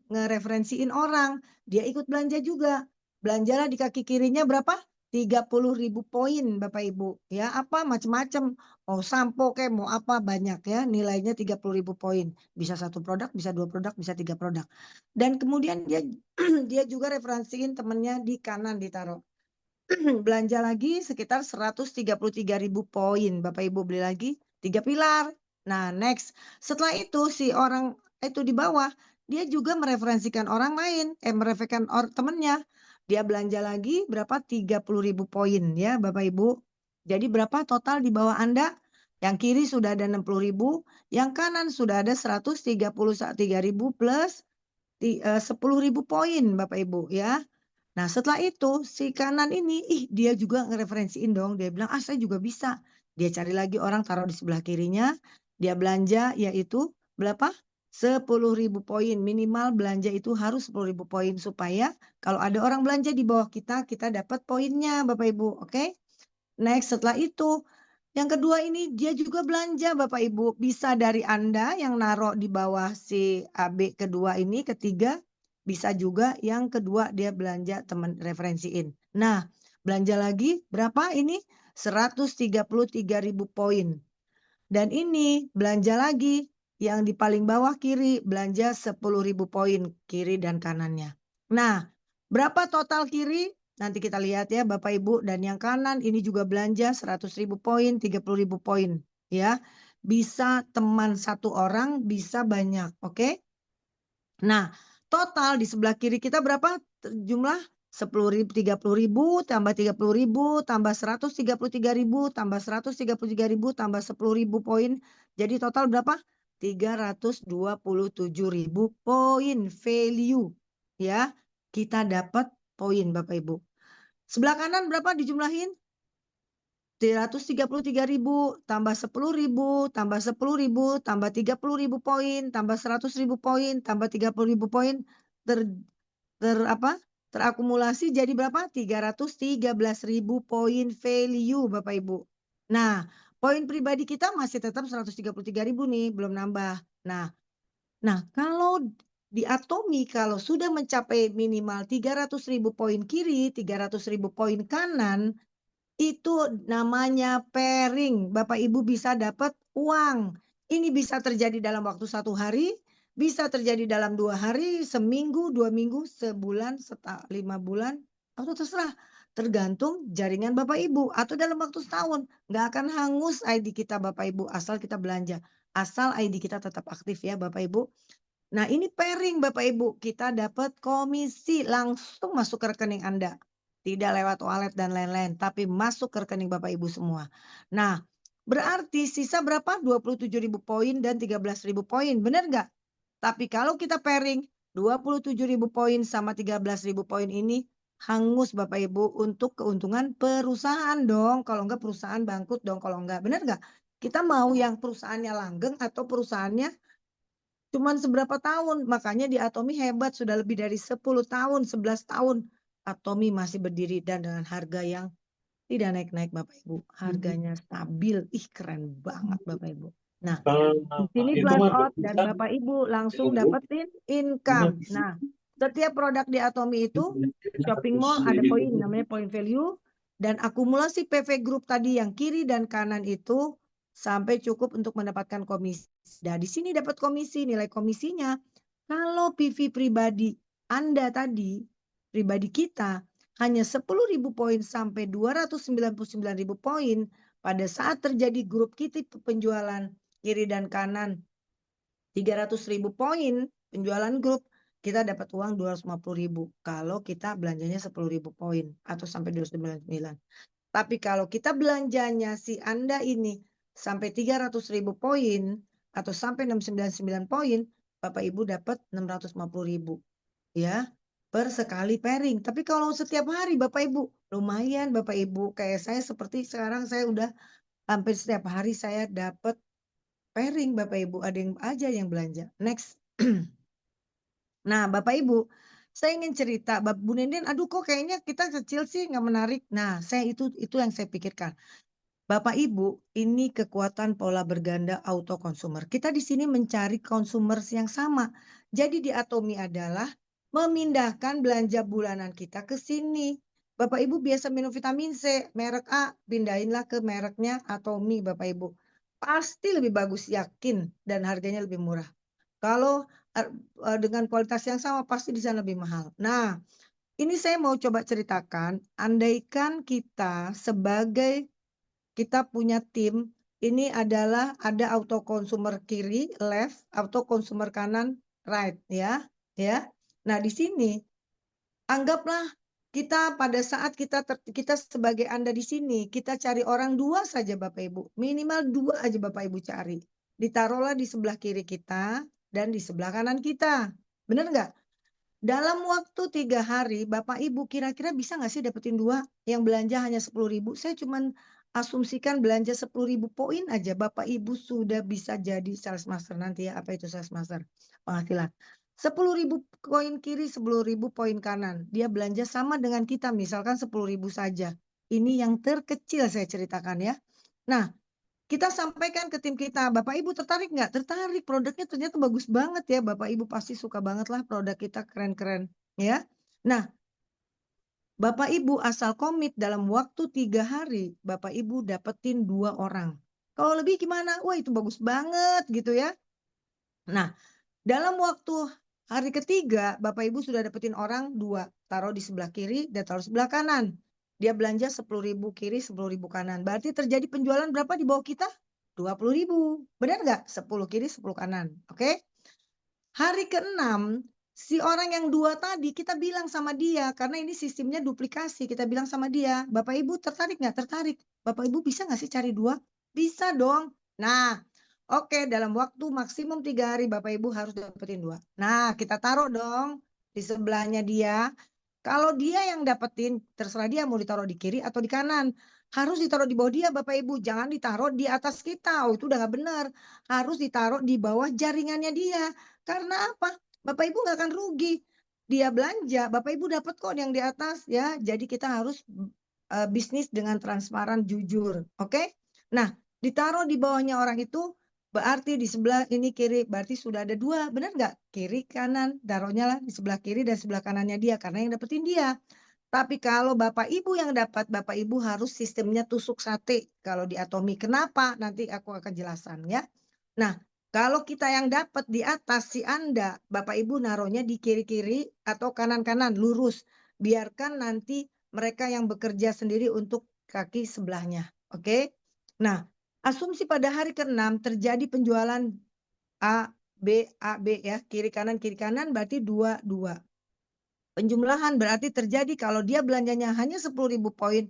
ngereferensiin orang, dia ikut belanja juga. Belanjalah di kaki kirinya berapa? 30.000 poin Bapak Ibu. Ya, apa macam-macam. Mau sampo kayak mau apa banyak ya. Nilainya 30.000 poin. Bisa satu produk, bisa dua produk, bisa tiga produk. Dan kemudian dia dia juga referensiin temennya di kanan ditaruh. Belanja lagi sekitar 133.000 poin. Bapak Ibu beli lagi 3 pilar. Nah, next. Setelah itu si orang itu di bawah, dia juga mereferensikan orang lain, mereferensikan temennya. Dia belanja lagi berapa? 30.000 poin ya, Bapak Ibu. Jadi berapa total di bawah Anda? Yang kiri sudah ada 60.000, yang kanan sudah ada 133.000 plus 10.000 poin Bapak Ibu ya. Nah, setelah itu si kanan ini, dia juga ngereferensiin dong. Dia bilang, saya juga bisa. Dia cari lagi orang taruh di sebelah kirinya. Dia belanja yaitu berapa? 10.000 poin. Minimal belanja itu harus 10.000 poin supaya kalau ada orang belanja di bawah kita, kita dapat poinnya Bapak Ibu. Oke? Next, setelah itu yang kedua ini dia juga belanja Bapak Ibu. Bisa dari Anda yang naruh di bawah si AB kedua ini, ketiga. Bisa juga yang kedua dia belanja teman referensiin. Nah, belanja lagi berapa ini? 133.000 poin. Dan ini belanja lagi yang di paling bawah kiri belanja 10.000 poin kiri dan kanannya. Nah, berapa total kiri? Nanti kita lihat ya Bapak Ibu, dan yang kanan ini juga belanja 100.000 poin, 30.000 poin ya. Bisa teman satu orang, bisa banyak, oke? Nah, total di sebelah kiri kita berapa jumlah? 10.000, 30.000 tambah 30.000 tambah 133.000 tambah 133.000 tambah 10.000 poin. Jadi total berapa? 327.000 poin value. Ya, kita dapat poin Bapak Ibu. Sebelah kanan berapa dijumlahin? 333.000 tambah 10.000 tambah 10.000 tambah 30.000 poin tambah 100.000 poin tambah 30.000 poin terakumulasi jadi berapa? 313.000 poin value Bapak Ibu. Nah, poin pribadi kita masih tetap 133.000 nih, belum nambah. Nah, kalau di Atomi kalau sudah mencapai minimal 300.000 poin kiri, 300.000 poin kanan, itu namanya pairing. Bapak Ibu bisa dapat uang. Ini bisa terjadi dalam waktu 1 hari, bisa terjadi dalam 2 hari, seminggu, 2 minggu, sebulan, 5 bulan, atau terserah. Tergantung jaringan Bapak Ibu. Atau dalam waktu setahun. Nggak akan hangus ID kita Bapak Ibu asal kita belanja. Asal ID kita tetap aktif ya Bapak Ibu. Nah, ini pairing Bapak Ibu. Kita dapat komisi langsung masuk ke rekening Anda. Tidak lewat wallet dan lain-lain, tapi masuk ke rekening Bapak Ibu semua. Nah, berarti sisa berapa? 27.000 poin dan 13.000 poin. Benar nggak? Tapi kalau kita pairing, 27.000 poin sama 13.000 poin ini hangus Bapak Ibu untuk keuntungan perusahaan dong. Kalau nggak perusahaan bangkrut dong. Kalau nggak, benar nggak? Kita mau yang perusahaannya langgeng atau perusahaannya cuman seberapa tahun. Makanya di Atomi hebat, sudah lebih dari 10 tahun, 11 tahun. Atomi masih berdiri dan dengan harga yang tidak naik-naik Bapak Ibu. Harganya stabil. Keren banget Bapak Ibu. Nah, di sini flash out dan Bapak Ibu langsung dapetin income. Nah, setiap produk di Atomi itu shopping mall ada poin namanya point value. Dan akumulasi PV Group tadi yang kiri dan kanan itu sampai cukup untuk mendapatkan komisi. Nah, di sini dapat komisi, nilai komisinya. Kalau PV pribadi Anda tadi, pribadi kita, hanya 10.000 poin sampai 299.000 poin pada saat terjadi grup kita penjualan kiri dan kanan 300.000 poin penjualan grup, kita dapat uang 250.000 kalau kita belanjanya 10.000 poin atau sampai 299. Tapi kalau kita belanjanya si Anda ini sampai 300.000 poin atau sampai 699 poin, Bapak Ibu dapat 650.000 ya per sekali pairing. Tapi kalau setiap hari Bapak Ibu, lumayan Bapak Ibu. Kayak saya seperti sekarang saya udah hampir setiap hari saya dapat pairing Bapak Ibu. Ada yang aja yang belanja. Next. Nah, Bapak Ibu, saya ingin cerita, Bu Nenden, aduh kok kayaknya kita kecil sih, nggak menarik. Nah, saya itu yang saya pikirkan. Bapak Ibu, ini kekuatan pola berganda auto consumer. Kita di sini mencari consumer yang sama. Jadi di Atomi adalah memindahkan belanja bulanan kita ke sini. Bapak Ibu biasa minum vitamin C, merek A, pindahinlah ke mereknya Atomi, Bapak Ibu. Pasti lebih bagus, yakin, dan harganya lebih murah. Kalau dengan kualitas yang sama, pasti di sana lebih mahal. Nah, ini saya mau coba ceritakan, andaikan kita sebagai kita punya tim, ini adalah ada auto consumer kiri, left, auto consumer kanan, right, ya. Ya. Nah, di sini anggaplah kita pada saat kita sebagai Anda di sini, kita cari orang dua saja Bapak Ibu. Minimal dua aja Bapak Ibu cari. Ditaruhlah di sebelah kiri kita dan di sebelah kanan kita. Benar nggak? Dalam waktu 3 hari, Bapak Ibu kira-kira bisa nggak sih dapetin dua yang belanja hanya 10.000? Saya cuman asumsikan belanja 10.000 poin aja. Bapak Ibu sudah bisa jadi sales master nanti ya. Apa itu sales master? Penghasilan. 10.000 poin kiri, 10.000 poin kanan. Dia belanja sama dengan kita, misalkan 10.000 saja. Ini yang terkecil saya ceritakan ya. Nah, kita sampaikan ke tim kita, Bapak Ibu tertarik nggak? Tertarik, produknya ternyata bagus banget ya. Bapak Ibu pasti suka banget lah produk kita keren-keren ya. Nah, Bapak Ibu asal komit dalam waktu 3 hari, Bapak Ibu dapetin 2 orang. Kalau lebih gimana? Wah itu bagus banget gitu ya. Nah, dalam waktu hari ketiga, Bapak Ibu sudah dapetin orang 2. Taruh di sebelah kiri dan taruh sebelah kanan. Dia belanja 10.000 kiri, 10.000 kanan. Berarti terjadi penjualan berapa di bawah kita? 20.000. Benar nggak? 10 kiri, 10 kanan. Oke? Hari ke-6, si orang yang 2 tadi, kita bilang sama dia. Karena ini sistemnya duplikasi. Kita bilang sama dia, Bapak Ibu tertarik nggak? Tertarik. Bapak Ibu bisa nggak sih cari 2? Bisa dong. Nah, oke, dalam waktu maksimum 3 hari Bapak Ibu harus dapetin 2. Nah, kita taruh dong di sebelahnya dia. Kalau dia yang dapetin, terserah dia mau ditaruh di kiri atau di kanan. Harus ditaruh di bawah dia Bapak Ibu. Jangan ditaruh di atas kita. Oh, itu udah nggak benar. Harus ditaruh di bawah jaringannya dia. Karena apa? Bapak Ibu nggak akan rugi. Dia belanja, Bapak Ibu dapat kok yang di atas ya. Jadi kita harus bisnis dengan transparan, jujur. Oke? Nah, ditaruh di bawahnya orang itu berarti di sebelah ini kiri, berarti sudah ada 2, benar nggak? Kiri, kanan, taruhnya lah di sebelah kiri dan sebelah kanannya dia, karena yang dapetin dia. Tapi kalau Bapak Ibu yang dapat, Bapak Ibu harus sistemnya tusuk sate kalau di Atomi. Kenapa? Nanti aku akan jelaskan ya. Nah, kalau kita yang dapat di atas si Anda, Bapak Ibu naruhnya di kiri-kiri atau kanan-kanan, lurus. Biarkan nanti mereka yang bekerja sendiri untuk kaki sebelahnya. Oke? Nah, asumsi pada hari ke-6 terjadi penjualan A, B ya. Kiri kanan berarti 2, 2. Penjumlahan berarti terjadi kalau dia belanjanya hanya 10.000 poin.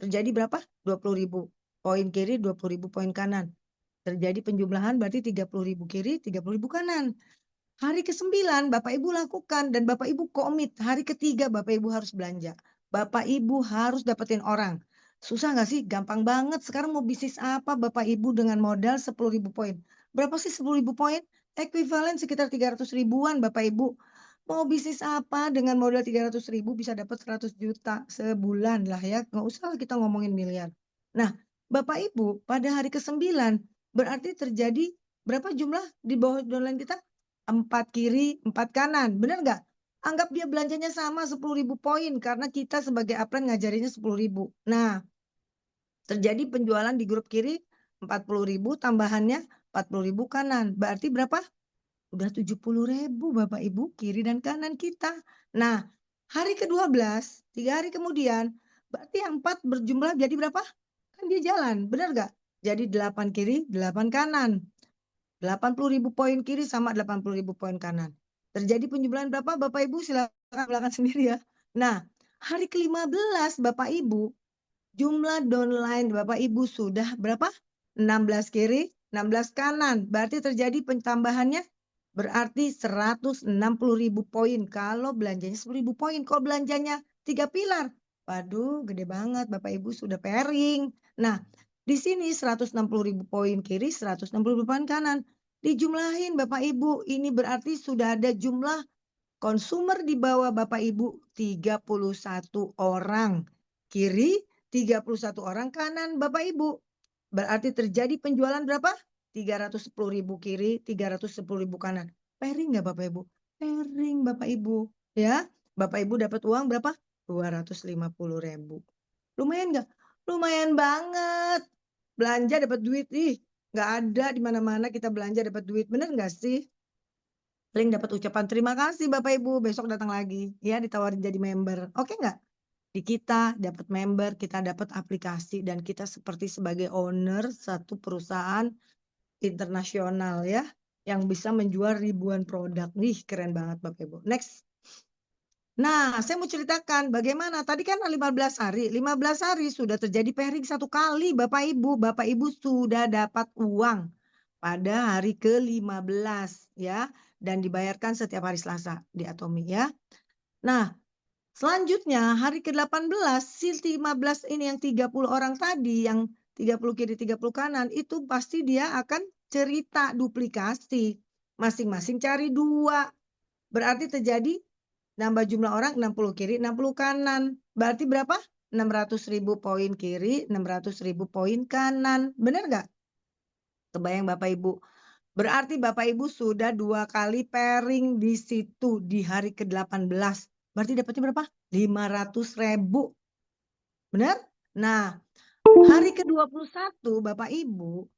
Terjadi berapa? 20.000 poin kiri, 20.000 poin kanan. Terjadi penjumlahan berarti 30.000 kiri, 30.000 kanan. Hari ke-9 Bapak Ibu lakukan dan Bapak Ibu komit. Hari ketiga Bapak Ibu harus belanja. Bapak Ibu harus dapetin orang. Susah nggak sih? Gampang banget. Sekarang mau bisnis apa Bapak Ibu dengan modal 10.000 poin? Berapa sih 10.000 poin? Ekuivalen sekitar 300 ribuan Bapak Ibu. Mau bisnis apa dengan modal 300 ribu bisa dapat 100 juta sebulan lah ya. Nggak usah kita ngomongin miliar. Nah, Bapak Ibu pada hari ke-9 berarti terjadi berapa jumlah di bawah downline kita? 4 kiri, 4 kanan. Benar nggak? Anggap dia belanjanya sama 10.000 poin karena kita sebagai upline ngajarinnya 10.000. Nah, terjadi penjualan di grup kiri 40.000, tambahannya 40.000 kanan. Berarti berapa? Udah 70.000 Bapak Ibu kiri dan kanan kita. Nah, hari ke-12, 3 hari kemudian, berarti yang 4 berjumlah jadi berapa? Kan dia jalan, benar nggak? Jadi 8 kiri, 8 kanan. 80.000 poin kiri sama 80.000 poin kanan. Terjadi penjumlahan berapa Bapak Ibu? Silakan belakang sendiri ya. Nah, hari ke-15 Bapak Ibu, jumlah downline Bapak Ibu sudah berapa? 16 kiri, 16 kanan. Berarti terjadi penambahannya berarti 160.000 poin. Kalau belanjanya 10.000 poin. Kalau belanjanya 3 pilar. Waduh, gede banget Bapak Ibu sudah pairing. Nah, di sini 160.000 poin kiri, 160.000 poin kanan. Dijumlahin Bapak Ibu. Ini berarti sudah ada jumlah konsumer di bawah Bapak Ibu 31 orang. Kiri 31 orang, kanan Bapak Ibu. Berarti terjadi penjualan berapa? 310.000 kiri, 310.000 kanan. Pairing nggak Bapak Ibu? Pairing Bapak Ibu. Ya, Bapak Ibu dapat uang berapa? 250.000. Lumayan nggak? Lumayan banget. Belanja dapat duit. Ih, nggak ada di mana-mana kita belanja dapat duit. Bener nggak sih? Paling dapat ucapan terima kasih Bapak Ibu, besok datang lagi ya ditawarin jadi member. Oke nggak? Di kita dapat member, kita dapat aplikasi dan kita seperti sebagai owner satu perusahaan internasional ya yang bisa menjual ribuan produk. Nih keren banget Bapak Ibu. Next. Nah, saya mau ceritakan bagaimana tadi kan 15 hari. 15 hari sudah terjadi pairing satu kali Bapak Ibu. Bapak Ibu sudah dapat uang pada hari ke-15 ya dan dibayarkan setiap hari Selasa di Atomi ya. Nah, selanjutnya hari ke-18 si 15 ini yang 30 orang tadi yang 30 kiri 30 kanan itu pasti dia akan cerita duplikasi. Masing-masing cari 2. Berarti terjadi nambah jumlah orang 60 kiri 60 kanan. Berarti berapa? 600.000 poin kiri, 600.000 poin kanan. Benar nggak? Kebayang Bapak Ibu. Berarti Bapak Ibu sudah 2 kali pairing di situ di hari ke-18. Berarti dapatnya berapa? 500.000. Benar? Nah, hari ke-21 Bapak Ibu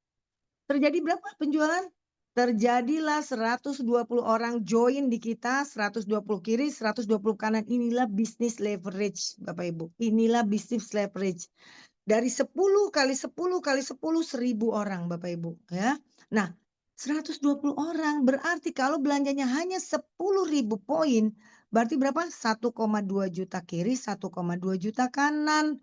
terjadi berapa penjualan? Terjadilah 120 orang join di kita, 120 kiri, 120 kanan. Inilah bisnis leverage Bapak Ibu. Inilah bisnis leverage. Dari 10 kali 10 kali 10 1.000 orang Bapak Ibu ya. Nah, 120 orang berarti kalau belanjanya hanya 10.000 poin, berarti berapa? 1,2 juta kiri, 1,2 juta kanan.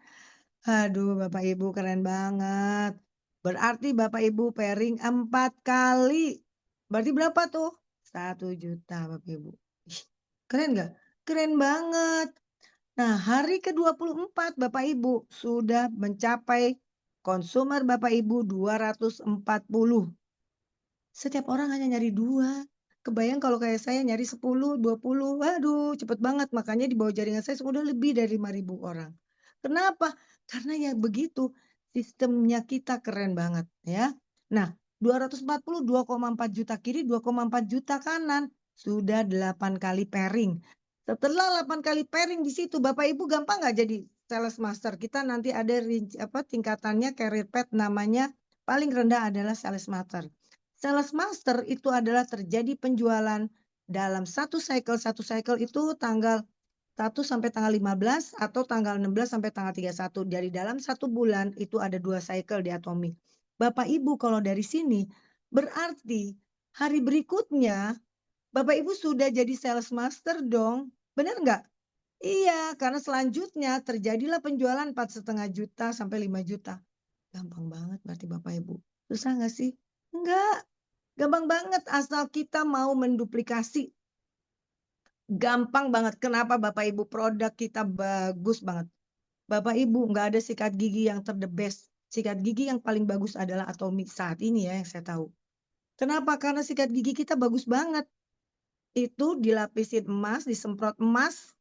Aduh, Bapak Ibu keren banget. Berarti Bapak Ibu pairing 4 kali. Berarti berapa tuh? 1 juta Bapak Ibu. Ih, keren nggak? Keren banget. Nah, hari ke-24 Bapak Ibu sudah mencapai konsumer Bapak Ibu 240. Setiap orang hanya nyari 2. Kebayang kalau kayak saya nyari 10, 20. Waduh, cepet banget. Makanya di bawah jaringan saya sudah lebih dari 5.000 orang. Kenapa? Karena ya begitu. Sistemnya kita keren banget ya. Nah, 240 2,4 juta kiri, 2,4 juta kanan. Sudah 8 kali pairing. Setelah 8 kali pairing di situ, Bapak Ibu gampang nggak jadi sales master? Kita nanti ada tingkatannya career path namanya paling rendah adalah sales master. Sales master itu adalah terjadi penjualan dalam satu cycle itu tanggal 1 sampai tanggal 15 atau tanggal 16 sampai tanggal 31. Dari dalam 1 bulan itu ada 2 cycle di Atomi. Bapak Ibu kalau dari sini berarti hari berikutnya Bapak Ibu sudah jadi sales master dong. Benar nggak? Iya, karena selanjutnya terjadilah penjualan 4,5 juta sampai 5 juta. Gampang banget berarti Bapak Ibu. Susah nggak sih? Enggak. Gampang banget asal kita mau menduplikasi. Gampang banget. Kenapa Bapak Ibu produk kita bagus banget. Bapak Ibu nggak ada sikat gigi yang the best. Sikat gigi yang paling bagus adalah Atomi saat ini ya yang saya tahu. Kenapa? Karena sikat gigi kita bagus banget. Itu dilapisin emas, disemprot emas.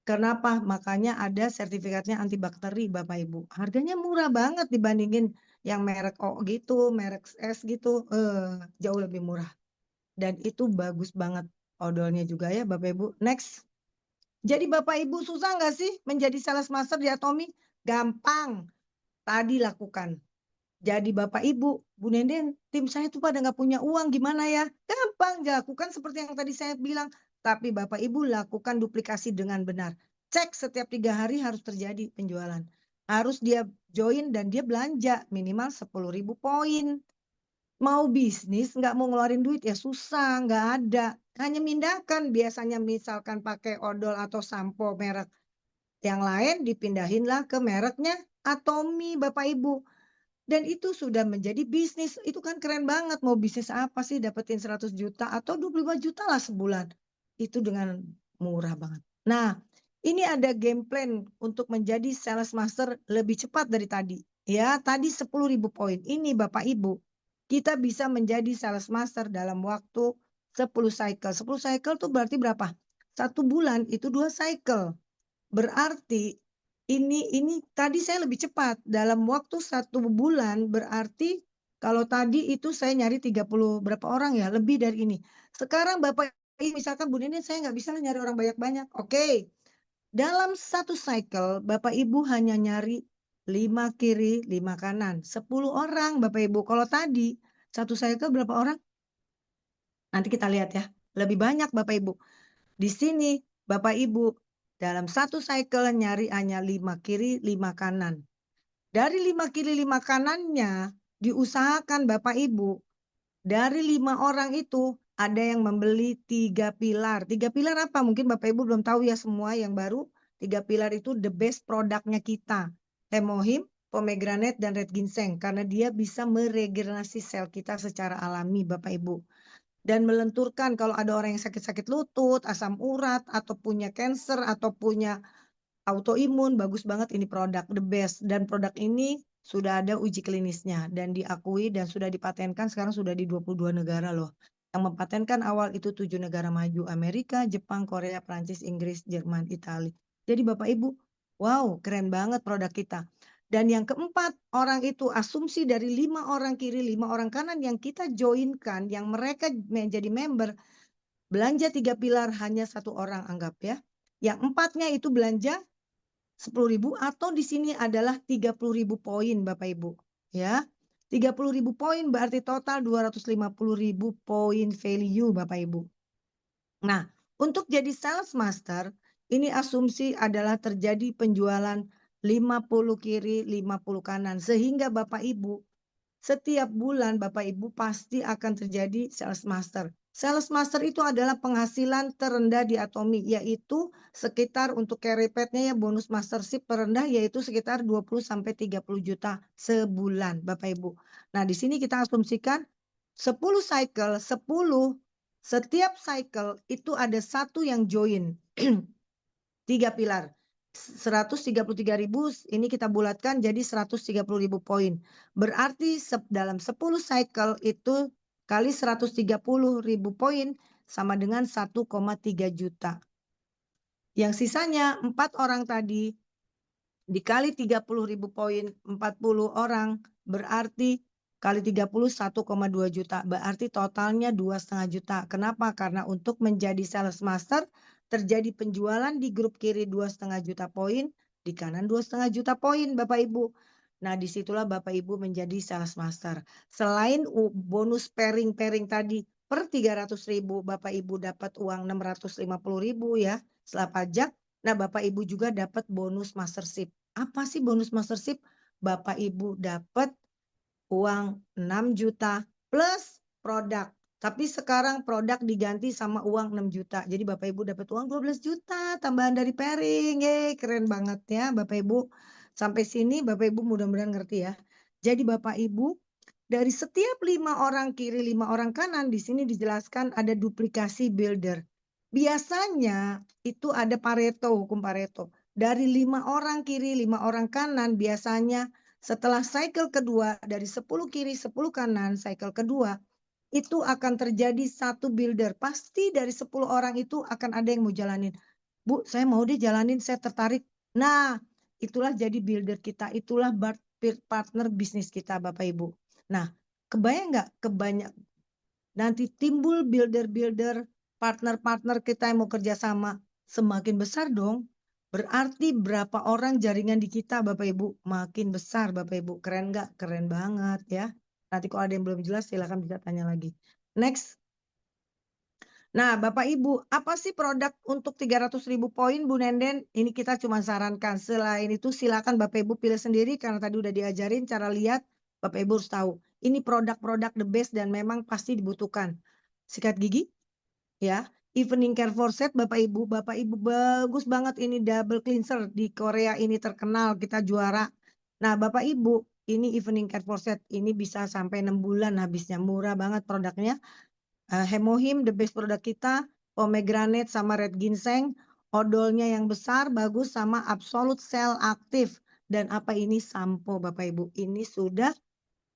Kenapa? Makanya ada sertifikatnya antibakteri Bapak Ibu. Harganya murah banget dibandingin yang merek O gitu, merek S gitu. Jauh lebih murah. Dan itu bagus banget. odolnya juga ya Bapak Ibu. Next. Jadi Bapak Ibu susah nggak sih menjadi sales master di Atomi? Gampang. Tadi lakukan. Jadi Bapak Ibu, Bu Nenden, tim saya tuh pada nggak punya uang, gimana ya? Gampang, lakukan seperti yang tadi saya bilang. Tapi Bapak Ibu lakukan duplikasi dengan benar. Cek setiap 3 hari harus terjadi penjualan. Harus dia join dan dia belanja minimal 10.000 poin. Mau bisnis, nggak mau ngeluarin duit ya susah, nggak ada. Hanya mindahkan, biasanya misalkan pakai odol atau sampo merek yang lain, dipindahinlah ke mereknya Atomi Bapak Ibu. Dan itu sudah menjadi bisnis. Itu kan keren banget. Mau bisnis apa sih dapetin 100 juta atau 25 juta lah sebulan. Itu dengan murah banget. Nah, ini ada game plan untuk menjadi sales master lebih cepat dari tadi. Ya, tadi 10.000 poin. Ini Bapak Ibu, kita bisa menjadi sales master dalam waktu 10 cycle. 10 cycle itu berarti berapa? 1 bulan itu 2 cycle. Berarti ini tadi saya lebih cepat dalam waktu 1 bulan, berarti kalau tadi itu saya nyari 30 berapa orang ya, lebih dari ini. Sekarang Bapak misalkan Bu Nini saya nggak bisa nyari orang banyak-banyak. Oke. Dalam 1 cycle Bapak Ibu hanya nyari 5 kiri, 5 kanan. 10 orang Bapak Ibu. Kalau tadi 1 cycle berapa orang? Nanti kita lihat ya. Lebih banyak Bapak Ibu. Di sini Bapak Ibu dalam 1 cycle nyari hanya 5 kiri, 5 kanan. Dari 5 kiri, 5 kanannya diusahakan Bapak Ibu. Dari 5 orang itu ada yang membeli 3 pilar. 3 pilar apa? Mungkin Bapak Ibu belum tahu ya semua yang baru. 3 pilar itu the best produknya kita. Hemohim, pomegranate, dan red ginseng. Karena dia bisa meregenerasi sel kita secara alami Bapak Ibu. Dan melenturkan kalau ada orang yang sakit-sakit lutut, asam urat, atau punya cancer, atau punya autoimun, bagus banget ini produk, the best. Dan produk ini sudah ada uji klinisnya dan diakui dan sudah dipatenkan sekarang sudah di 22 negara loh. Yang mempatenkan awal itu 7 negara maju, Amerika, Jepang, Korea, Prancis, Inggris, Jerman, Italia. Jadi Bapak Ibu, wow keren banget produk kita. Dan yang keempat, orang itu asumsi dari 5 orang kiri, 5 orang kanan yang kita joinkan, yang mereka menjadi member, belanja 3 pilar hanya 1 orang anggap ya. Yang 4-nya itu belanja 10.000 atau di sini adalah 30.000 poin Bapak Ibu. Ya, 30.000 poin berarti total 250.000 poin value Bapak Ibu. Nah, untuk jadi sales master, ini asumsi adalah terjadi penjualan 50 kiri, 50 kanan. Sehingga Bapak Ibu, setiap bulan Bapak Ibu pasti akan terjadi sales master. Sales master itu adalah penghasilan terendah di Atomi, yaitu sekitar untuk carry pet-nya ya bonus mastership terendah yaitu sekitar 20-30 juta sebulan Bapak Ibu. Nah, di sini kita asumsikan 10 cycle, 10 setiap cycle itu ada 1 yang join. 3 pilar. 133.000 ini kita bulatkan jadi 130.000 poin. Berarti dalam 10 cycle itu kali 130.000 poin sama dengan 1,3 juta. Yang sisanya 4 orang tadi dikali 30.000 poin 40 orang berarti kali 30 1,2 juta. Berarti totalnya 2,5 juta. Kenapa? Karena untuk menjadi sales master terjadi penjualan di grup kiri 2,5 juta poin, di kanan 2,5 juta poin Bapak Ibu. Nah, disitulah Bapak Ibu menjadi sales master. Selain bonus pairing tadi per 300.000 Bapak Ibu dapat uang 650.000 ya setelah pajak. Nah, Bapak Ibu juga dapat bonus mastership. Apa sih bonus mastership? Bapak Ibu dapat uang 6 juta plus produk. Tapi sekarang produk diganti sama uang 6 juta. Jadi Bapak Ibu dapat uang 12 juta tambahan dari pairing. Yeay, keren banget ya Bapak Ibu. Sampai sini Bapak Ibu mudah-mudahan ngerti ya. Jadi Bapak Ibu dari setiap 5 orang kiri 5 orang kanan di sini dijelaskan ada duplikasi builder. Biasanya itu ada Pareto, hukum Pareto. Dari 5 orang kiri 5 orang kanan biasanya setelah cycle kedua dari 10 kiri 10 kanan cycle kedua itu akan terjadi 1 builder. Pasti dari 10 orang itu akan ada yang mau jalanin. Bu, saya mau deh jalanin, saya tertarik. Nah, itulah jadi builder kita, itulah partner bisnis kita Bapak Ibu. Nah, kebayang nggak nanti timbul builder-builder partner-partner kita yang mau kerjasama semakin besar dong. Berarti berapa orang jaringan di kita Bapak Ibu makin besar Bapak Ibu. Keren nggak? Keren banget ya. Nanti kalau ada yang belum jelas silakan bisa tanya lagi. Next. Nah, Bapak Ibu, apa sih produk untuk 300.000 poin, Bu Nenden? Ini kita cuma sarankan. Selain itu, silakan Bapak Ibu pilih sendiri karena tadi udah diajarin cara lihat. Bapak Ibu harus tahu. Ini produk-produk the best dan memang pasti dibutuhkan. Sikat gigi, ya. Evening Care for Set, Bapak Ibu bagus banget ini double cleanser di Korea ini terkenal kita juara. Nah, Bapak Ibu, ini Evening Care for Set ini bisa sampai 6 bulan habisnya, murah banget produknya. Hemohim the best produk kita, pomegranate sama red ginseng, odolnya yang besar bagus sama absolute cell aktif. Dan apa ini sampo Bapak Ibu? Ini sudah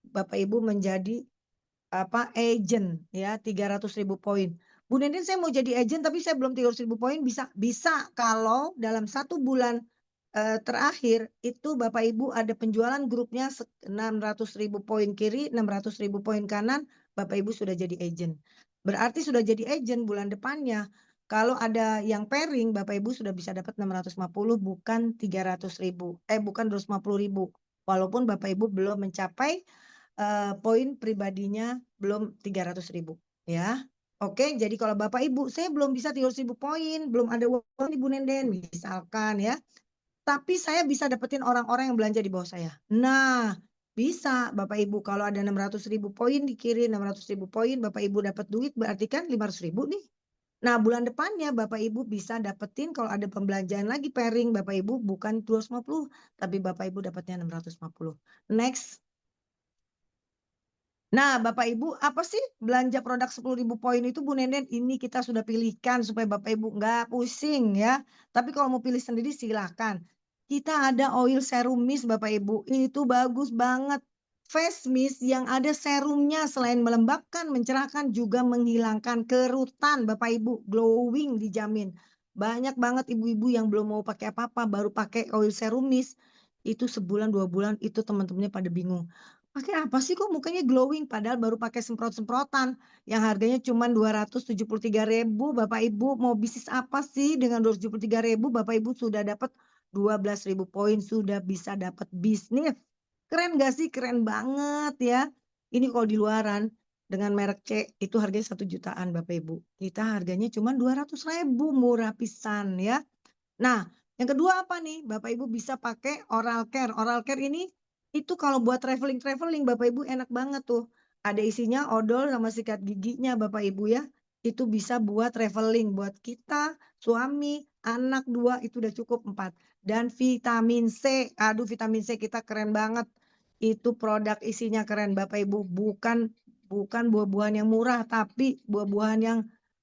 Bapak Ibu menjadi apa agent ya 300.000 poin. Bu Nenden saya mau jadi agent tapi saya belum 300.000 poin bisa kalau dalam 1 bulan terakhir itu Bapak Ibu ada penjualan grupnya 600.000 poin kiri 600.000 poin kanan Bapak Ibu sudah jadi agent. Berarti sudah jadi agent bulan depannya kalau ada yang pairing Bapak Ibu sudah bisa dapat 650 bukan 300.000 bukan 250.000 walaupun Bapak Ibu belum mencapai poin pribadinya belum 300.000 ya. Oke, jadi kalau Bapak Ibu saya belum bisa 300.000 poin, belum ada uang Ibu Nenden misalkan ya. Tapi saya bisa dapetin orang-orang yang belanja di bawah saya. Nah, bisa Bapak Ibu kalau ada 600.000 poin dikirim 600.000 poin Bapak Ibu dapat duit berarti kan 500.000 nih. Nah, bulan depannya Bapak Ibu bisa dapetin kalau ada pembelanjaan lagi pairing Bapak Ibu bukan 250 tapi Bapak Ibu dapatnya 650. Next. Nah, Bapak Ibu, apa sih belanja produk 10.000 poin itu Bu Nenden? Ini kita sudah pilihkan supaya Bapak Ibu nggak pusing ya. Tapi kalau mau pilih sendiri silahkan. Kita ada oil serum mist Bapak Ibu. Itu bagus banget. Face mist yang ada serumnya selain melembabkan, mencerahkan juga menghilangkan kerutan Bapak Ibu. Glowing dijamin. Banyak banget ibu-ibu yang belum mau pakai apa-apa baru pakai oil serum mist. Itu sebulan 2 bulan itu teman-temannya pada bingung. Pakai apa sih kok mukanya glowing padahal baru pakai semprot-semprotan yang harganya cuma 273.000 Bapak Ibu mau bisnis apa sih dengan 273.000 Bapak Ibu sudah dapat 12.000 poin sudah bisa dapat bisnis. Keren gak sih? Keren banget ya. Ini kalau di luaran dengan merek C itu harganya 1 jutaan Bapak Ibu. Kita harganya cuma 200.000 murah pisan ya. Nah, yang kedua apa nih? Bapak Ibu bisa pakai oral care. Oral care ini itu kalau buat traveling-traveling Bapak Ibu enak banget tuh. Ada isinya odol sama sikat giginya Bapak Ibu ya. Itu bisa buat traveling buat kita, suami, anak 2 itu udah cukup 4. Dan vitamin C. Aduh vitamin C kita keren banget. Itu produk isinya keren Bapak Ibu. Bukan buah-buahan yang murah tapi buah-buahan yang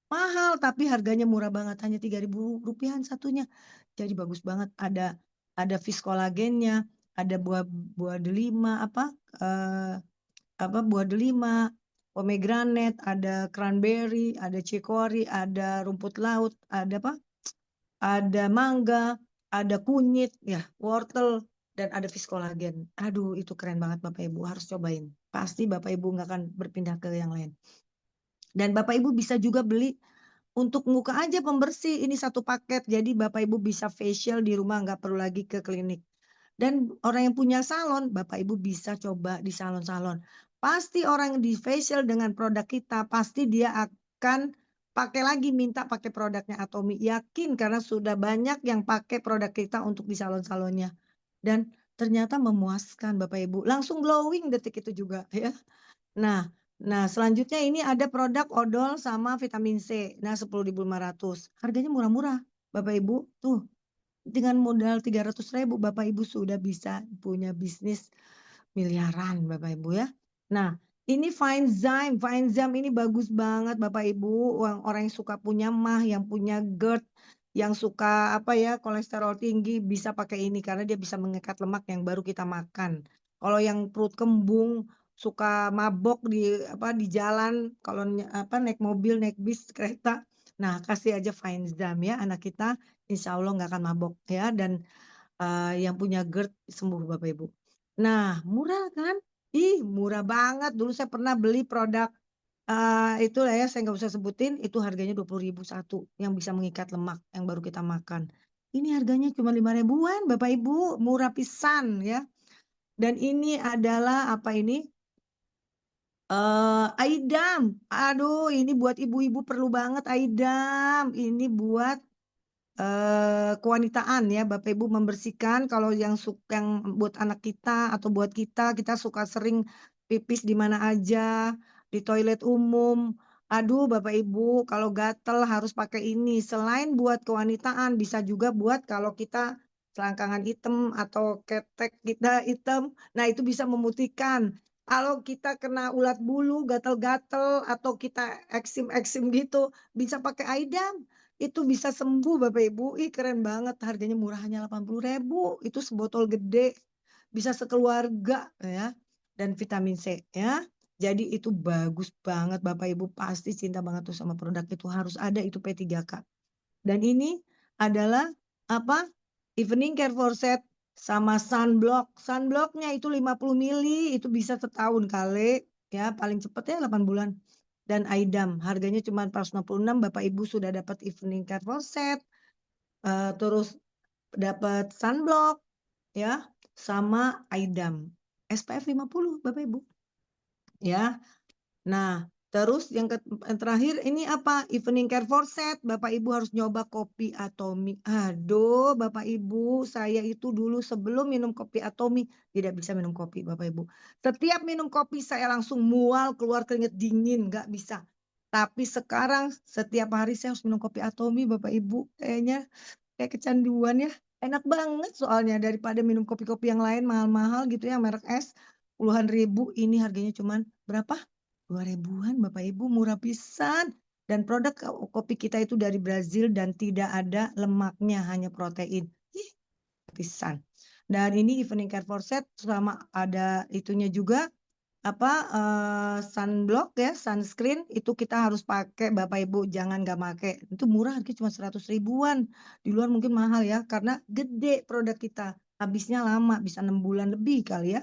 mahal tapi harganya murah banget hanya 3.000 rupiahan satunya. Jadi bagus banget ada fish kolagennya, ada buah buah delima buah delima, pomegranate, ada cranberry, ada cikory, ada rumput laut, ada apa? Ada mangga, ada kunyit, ya, wortel dan ada fish kolagen. Aduh, itu keren banget Bapak Ibu harus cobain. Pasti Bapak Ibu nggak akan berpindah ke yang lain. Dan Bapak Ibu bisa juga beli untuk muka aja pembersih ini 1 paket. Jadi Bapak Ibu bisa facial di rumah nggak perlu lagi ke klinik. Dan orang yang punya salon, Bapak Ibu bisa coba di salon-salon. Pasti orang yang di facial dengan produk kita, pasti dia akan pakai lagi minta pakai produknya Atomi. Yakin karena sudah banyak yang pakai produk kita untuk di salon-salonnya. Dan ternyata memuaskan Bapak Ibu. Langsung glowing detik itu juga ya. Nah, selanjutnya ini ada produk odol sama vitamin C. Nah, 10.500. Harganya murah-murah. Bapak Ibu, tuh dengan modal 300.000 Bapak Ibu sudah bisa punya bisnis miliaran Bapak Ibu ya. Nah, ini Fine Zyme. Fine Zyme ini bagus banget Bapak Ibu. Orang yang suka punya mah, yang punya GERD, yang suka apa ya kolesterol tinggi bisa pakai ini karena dia bisa mengikat lemak yang baru kita makan. Kalau yang perut kembung suka mabok di jalan kalau naik mobil naik bis kereta. Nah, kasih aja Fine Zyme ya anak kita insya Allah nggak akan mabok ya dan yang punya GERD sembuh Bapak Ibu. Nah, murah kan? Ih, murah banget. Dulu saya pernah beli produk itulah ya, saya nggak usah sebutin, itu harganya 20.000 satu yang bisa mengikat lemak yang baru kita makan. Ini harganya cuma 5 ribuan, Bapak Ibu, murah pisan ya. Dan ini adalah apa ini? Aidam. Aduh, ini buat ibu-ibu perlu banget Aidam. Ini buat kewanitaan ya, Bapak Ibu membersihkan kalau yang yang buat anak kita atau buat kita suka sering pipis di mana aja, di toilet umum. Aduh, Bapak Ibu, kalau gatel harus pakai ini. Selain buat kewanitaan, bisa juga buat kalau kita selangkangan hitam atau ketek kita hitam. Nah, itu bisa memutihkan. Kalau kita kena ulat bulu, gatel-gatel, atau kita eksim-eksim gitu, bisa pakai Aidam. Itu bisa sembuh Bapak Ibu. Ih keren banget. Harganya murah hanya 80.000. Itu sebotol gede. Bisa sekeluarga ya. Dan vitamin C ya. Jadi itu bagus banget Bapak Ibu. Pasti cinta banget tuh sama produk itu. Harus ada itu P3K. Dan ini adalah apa? Evening Care for Set sama sunblock. Sunblocknya itu 50 mili. Itu bisa setahun kali. Ya paling cepat ya 8 bulan. Dan Aidam harganya cuma 466. Bapak Ibu sudah dapat evening care for set, terus dapat sunblock ya sama Aidam SPF 50 Bapak Ibu ya. Nah, terus yang terakhir ini apa? Evening care for set. Bapak Ibu harus nyoba kopi Atomi. Aduh, Bapak Ibu, saya itu dulu sebelum minum kopi Atomi tidak bisa minum kopi, Bapak Ibu. Setiap minum kopi saya langsung mual, keluar keringat dingin, nggak bisa. Tapi sekarang setiap hari saya harus minum kopi Atomi, Bapak Ibu. Kayaknya kayak kecanduan ya. Enak banget soalnya daripada minum kopi-kopi yang lain mahal-mahal gitu ya, merek es puluhan ribu. Ini harganya cuman berapa? 2 ribuan Bapak Ibu, murah pisan. Dan produk kopi kita itu dari Brazil dan tidak ada lemaknya, hanya protein. Ih, pisan. Dan ini evening care for set sama ada itunya juga apa sunblock ya, sunscreen itu kita harus pakai Bapak Ibu, jangan nggak pakai. Itu murah harganya cuma 100 ribuan. Di luar mungkin mahal ya karena gede produk kita. Habisnya lama, bisa 6 bulan lebih kali ya.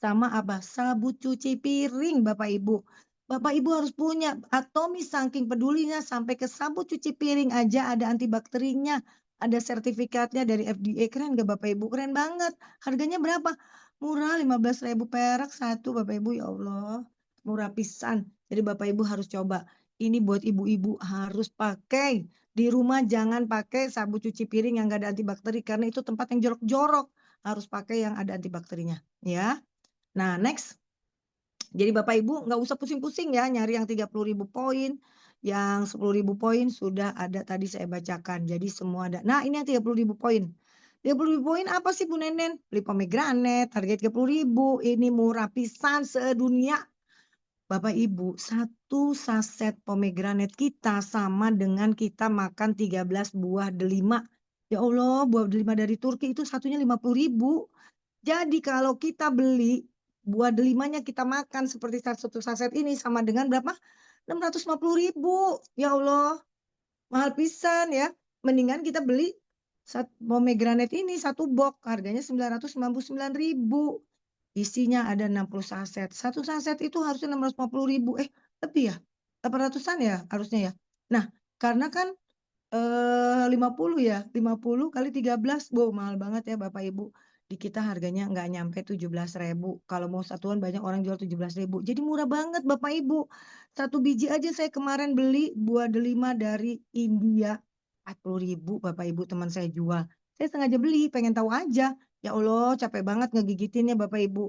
Sama apa? Sabun cuci piring, Bapak Ibu. Bapak Ibu harus punya. Atomi saking pedulinya sampai ke sabun cuci piring aja ada antibakterinya. Ada sertifikatnya dari FDA. Keren gak Bapak Ibu? Keren banget. Harganya berapa? Murah 15.000 perak satu Bapak Ibu. Ya Allah. Murah pisan. Jadi Bapak Ibu harus coba. Ini buat ibu-ibu harus pakai. Di rumah jangan pakai sabun cuci piring yang gak ada antibakteri. Karena itu tempat yang jorok-jorok. Harus pakai yang ada antibakterinya. Ya. Nah, next. Jadi Bapak Ibu nggak usah pusing-pusing ya nyari yang 30.000 poin. Yang 10.000 poin sudah ada tadi saya bacakan. Jadi semua ada. Nah, ini yang 30.000 poin. 30.000 poin apa sih Bu Nenen? Beli pomegranate harga 30.000. Ini murah pisan sedunia. Bapak Ibu, satu saset pomegranate kita sama dengan kita makan 13 buah delima. Ya Allah, buah delima dari Turki itu satunya 50.000. Jadi kalau kita beli buah delimanya kita makan seperti satu saset ini sama dengan berapa? 650.000. Ya Allah, mahal pisan ya. Mendingan kita beli pomegranate ini satu box harganya 999.000. Isinya ada 60 saset. Satu saset itu harusnya 650.000. Lebih ya? 800-an ya harusnya ya. Nah, karena kan 50 ya, 50 kali 13, wow mahal banget ya Bapak Ibu. Di kita harganya nggak nyampe 17.000. Kalau mau satuan banyak orang jual 17.000. Jadi murah banget Bapak Ibu. Satu biji aja saya kemarin beli buah delima dari India. 40.000 Bapak Ibu teman saya jual. Saya sengaja beli, pengen tahu aja. Ya Allah, capek banget ngegigitinnya Bapak Ibu.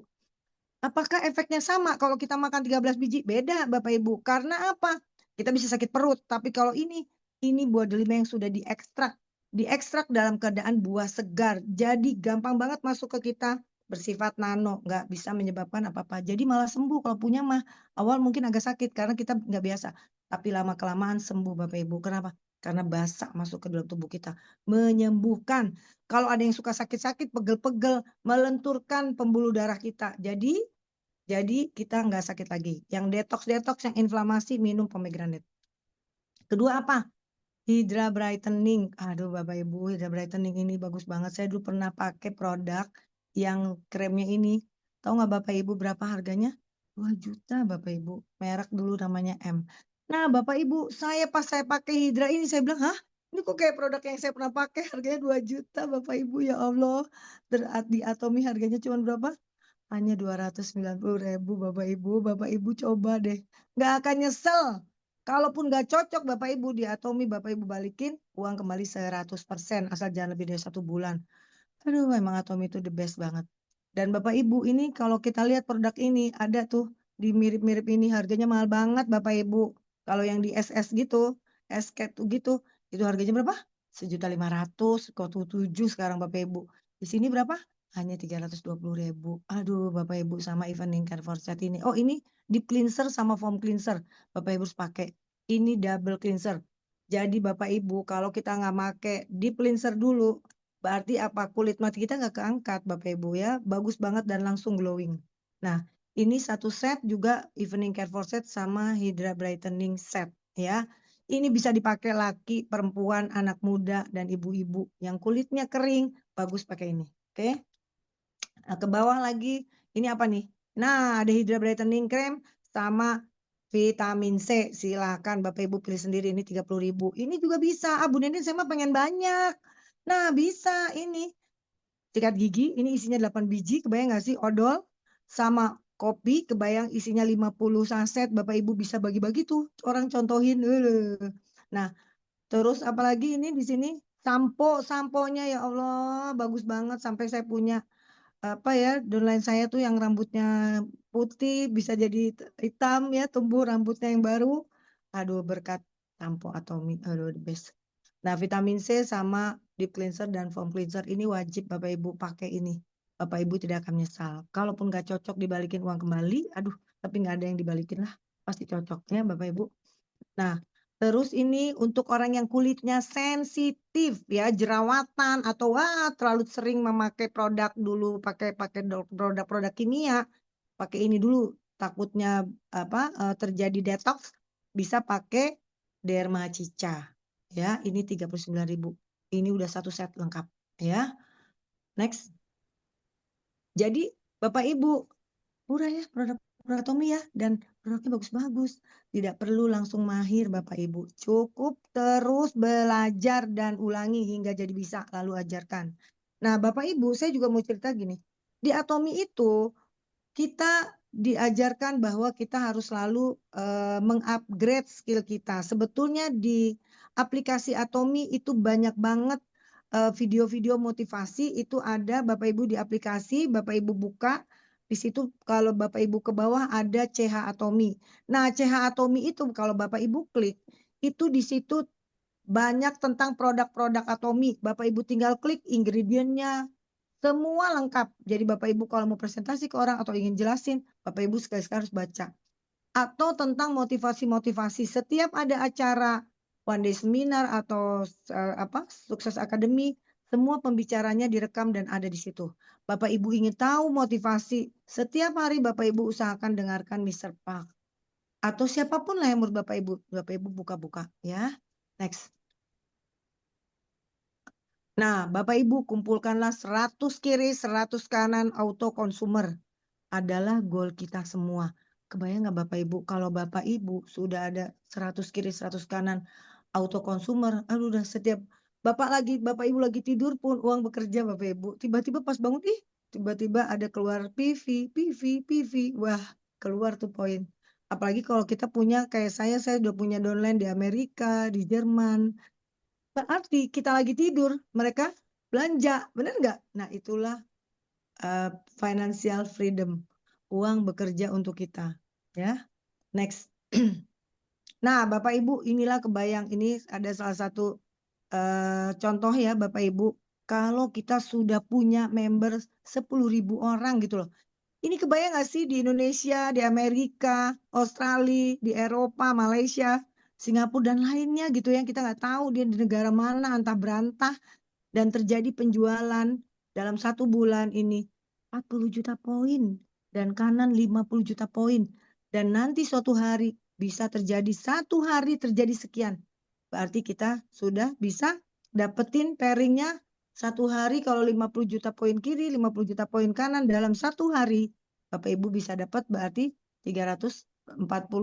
Apakah efeknya sama kalau kita makan 13 biji? Beda Bapak Ibu. Karena apa? Kita bisa sakit perut. Tapi kalau ini buah delima yang sudah diekstrak. Diekstrak dalam keadaan buah segar. Jadi gampang banget masuk ke kita. Bersifat nano. Nggak bisa menyebabkan apa-apa. Jadi malah sembuh kalau punya mah. Awal mungkin agak sakit karena kita nggak biasa. Tapi lama-kelamaan sembuh Bapak Ibu. Kenapa? Karena basa masuk ke dalam tubuh kita. Menyembuhkan. Kalau ada yang suka sakit-sakit, pegel-pegel, melenturkan pembuluh darah kita. Jadi kita nggak sakit lagi. Yang detox, yang inflamasi, minum pomegranate. Kedua apa? Hydra Brightening. Aduh Bapak Ibu, Hydra Brightening ini bagus banget. Saya dulu pernah pakai produk yang kremnya ini. Tahu nggak Bapak Ibu berapa harganya? 2 juta Bapak Ibu. Merek dulu namanya M. Nah Bapak Ibu, pas saya pakai Hydra ini, saya bilang, hah? Ini kok kayak produk yang saya pernah pakai, harganya 2 juta Bapak Ibu, ya Allah. Di Atomi harganya cuma berapa? Hanya 290.000 Bapak Ibu. Bapak Ibu coba deh. Nggak akan nyesel. Kalaupun nggak cocok Bapak Ibu di Atomi, Bapak Ibu balikin, uang kembali 100%. Asal jangan lebih dari 1 bulan. Aduh, emang Atomi itu the best banget. Dan Bapak Ibu, ini kalau kita lihat produk ini, ada tuh di mirip-mirip ini, harganya mahal banget Bapak Ibu. Kalau yang di SS gitu, SK tuh gitu, itu harganya berapa? 1.500.000, kok tuh 7 sekarang Bapak Ibu. Di sini berapa? Hanya 320.000. Aduh, Bapak Ibu, sama evening care for set ini. Oh, ini deep cleanser sama foam cleanser. Bapak Ibu harus pakai. Ini double cleanser. Jadi Bapak Ibu, kalau kita nggak pakai deep cleanser dulu, berarti apa? Kulit mati kita nggak keangkat, Bapak Ibu ya. Bagus banget dan langsung glowing. Nah, ini satu set juga evening care for set sama Hydra brightening set ya. Ini bisa dipakai laki, perempuan, anak muda, dan ibu-ibu yang kulitnya kering, bagus pakai ini. Oke. Nah, ke bawah lagi, ini apa nih? Nah, ada Hydra brightening cream sama vitamin C. Silakan Bapak Ibu pilih sendiri, ini 30.000. Ini juga bisa. Ah, Bu Neni saya mah pengen banyak. Nah, bisa ini. Sikat gigi, ini isinya 8 biji, kebayang nggak sih? Odol sama kopi, kebayang isinya 50 saset. Bapak Ibu bisa bagi-bagi tuh, orang contohin. Nah, terus apalagi ini di sini samponya ya Allah, bagus banget sampai saya punya apa ya, downline saya tuh yang rambutnya putih bisa jadi hitam ya, tumbuh rambutnya yang baru. Aduh, berkat sampo Atomi, aduh the best. Nah, vitamin C sama deep cleanser dan foam cleanser ini wajib Bapak Ibu pakai ini. Bapak Ibu tidak akan menyesal. Kalaupun nggak cocok dibalikin uang kembali, aduh, tapi nggak ada yang dibalikin lah. Pasti cocok ya Bapak Ibu. Nah, terus ini untuk orang yang kulitnya sensitif ya, jerawatan atau wah terlalu sering memakai produk dulu, pakai pakai produk-produk kimia, pakai ini dulu takutnya apa terjadi detox, bisa pakai Derma Cica. Ya, ini 39.000. Ini udah satu set lengkap ya. Next. Jadi Bapak Ibu, murah ya produk Tommy ya, dan produknya bagus-bagus. Tidak perlu langsung mahir Bapak Ibu. Cukup terus belajar dan ulangi hingga jadi bisa, lalu ajarkan. Nah Bapak Ibu, saya juga mau cerita gini. Di Atomi itu kita diajarkan bahwa kita harus selalu mengupgrade skill kita. Sebetulnya di aplikasi Atomi itu banyak banget video-video motivasi, itu ada Bapak Ibu di aplikasi, Bapak Ibu buka, di situ kalau Bapak Ibu ke bawah ada CH Atomi. Nah, CH Atomi itu kalau Bapak Ibu klik, itu di situ banyak tentang produk-produk Atomi. Bapak Ibu tinggal klik ingredientnya, semua lengkap. Jadi Bapak Ibu kalau mau presentasi ke orang atau ingin jelasin, Bapak Ibu sekali-sekali harus baca. Atau tentang motivasi-motivasi. Setiap ada acara one day seminar atau sukses academy, semua pembicaranya direkam dan ada di situ. Bapak Ibu ingin tahu motivasi, setiap hari Bapak Ibu usahakan dengarkan Mr. Park. Atau siapapun lah yang menurut Bapak Ibu buka-buka ya. Next. Nah, Bapak Ibu kumpulkanlah 100 kiri, 100 kanan auto consumer adalah goal kita semua. Kebayang nggak Bapak Ibu, kalau Bapak Ibu sudah ada 100 kiri, 100 kanan auto consumer, aduh udah setiap Bapak Ibu lagi tidur pun uang bekerja Bapak Ibu. Tiba-tiba pas bangun, tiba-tiba ada keluar PV. Wah, keluar tuh poin. Apalagi kalau kita punya, kayak saya udah punya downline di Amerika, di Jerman. Berarti kita lagi tidur, mereka belanja, benar nggak? Nah, itulah financial freedom, uang bekerja untuk kita ya. Next. Nah Bapak Ibu, inilah kebayang, ini ada salah satu contoh ya Bapak Ibu, kalau kita sudah punya member 10.000 orang gitu loh. Ini kebayang nggak sih di Indonesia, di Amerika, Australia, di Eropa, Malaysia, Singapura dan lainnya gitu yang kita nggak tahu dia di negara mana, antah berantah, dan terjadi penjualan dalam 1 bulan ini 40 juta poin dan kanan 50 juta poin, dan nanti suatu hari bisa terjadi, 1 hari terjadi sekian, berarti kita sudah bisa dapetin pairingnya 1 hari. Kalau 50 juta poin kiri, 50 juta poin kanan dalam 1 hari, Bapak Ibu bisa dapat berarti 340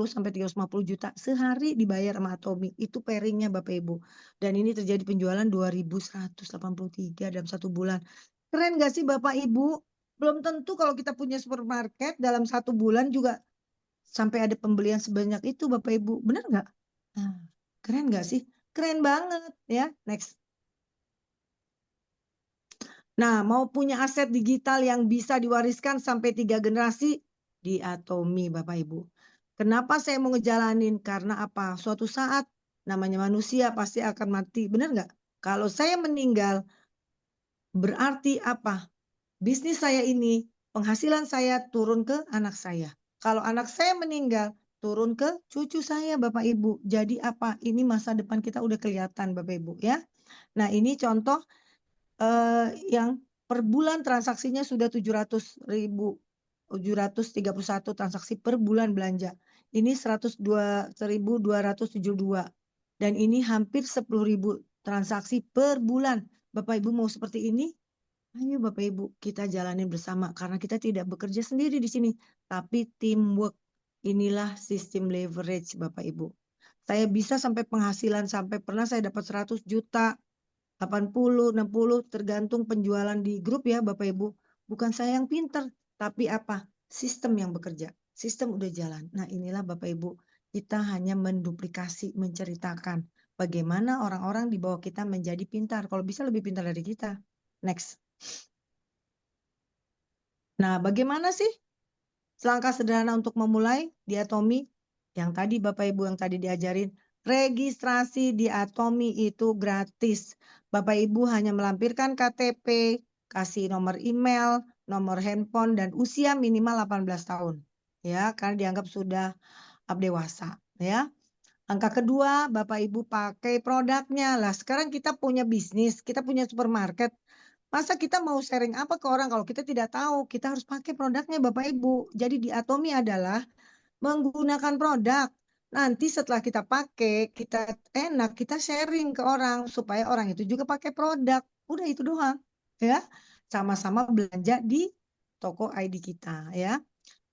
sampai 350 juta sehari dibayar sama Atomi. Itu pairingnya Bapak Ibu. Dan ini terjadi penjualan 2.183 dalam 1 bulan. Keren gak sih Bapak Ibu? Belum tentu kalau kita punya supermarket dalam 1 bulan juga sampai ada pembelian sebanyak itu Bapak Ibu. Benar nggak? Nah, keren nggak sih? Keren banget ya. Next. Nah, mau punya aset digital yang bisa diwariskan sampai 3 generasi di Atomi, Bapak Ibu. Kenapa saya mau ngejalanin? Karena apa? Suatu saat namanya manusia pasti akan mati. Benar nggak? Kalau saya meninggal, berarti apa? Bisnis saya ini, penghasilan saya turun ke anak saya. Kalau anak saya meninggal, turun ke cucu saya, Bapak Ibu. Jadi apa? Ini masa depan kita udah kelihatan, Bapak Ibu ya. Nah, ini contoh yang per bulan transaksinya sudah 731 transaksi per bulan belanja. Ini 102.272 dan ini hampir 10.000 transaksi per bulan. Bapak Ibu mau seperti ini? Ayo Bapak Ibu kita jalanin bersama karena kita tidak bekerja sendiri di sini, tapi teamwork. Inilah sistem leverage Bapak Ibu. Saya bisa sampai penghasilan sampai pernah saya dapat 100 juta. 80, 60 tergantung penjualan di grup ya Bapak Ibu. Bukan saya yang pinter, tapi apa? Sistem yang bekerja. Sistem udah jalan. Nah inilah Bapak Ibu, kita hanya menduplikasi, menceritakan bagaimana orang-orang di bawah kita menjadi pintar. Kalau bisa lebih pintar dari kita. Next. Nah bagaimana sih selangkah sederhana untuk memulai di Atomi? Yang tadi Bapak Ibu yang tadi diajarin. Registrasi di Atomi itu gratis. Bapak Ibu hanya melampirkan KTP, kasih nomor email, nomor handphone, dan usia minimal 18 tahun. Ya, karena dianggap sudah dewasa. Ya. Angka kedua, Bapak Ibu pakai produknya. Lah, sekarang kita punya bisnis, kita punya supermarket. Masa kita mau sharing apa ke orang kalau kita tidak tahu? Kita harus pakai produknya Bapak Ibu. Jadi di Atomi adalah menggunakan produk. Nanti setelah kita pakai, kita enak, kita sharing ke orang supaya orang itu juga pakai produk. Udah itu doang, ya. Sama-sama belanja di toko ID kita, ya.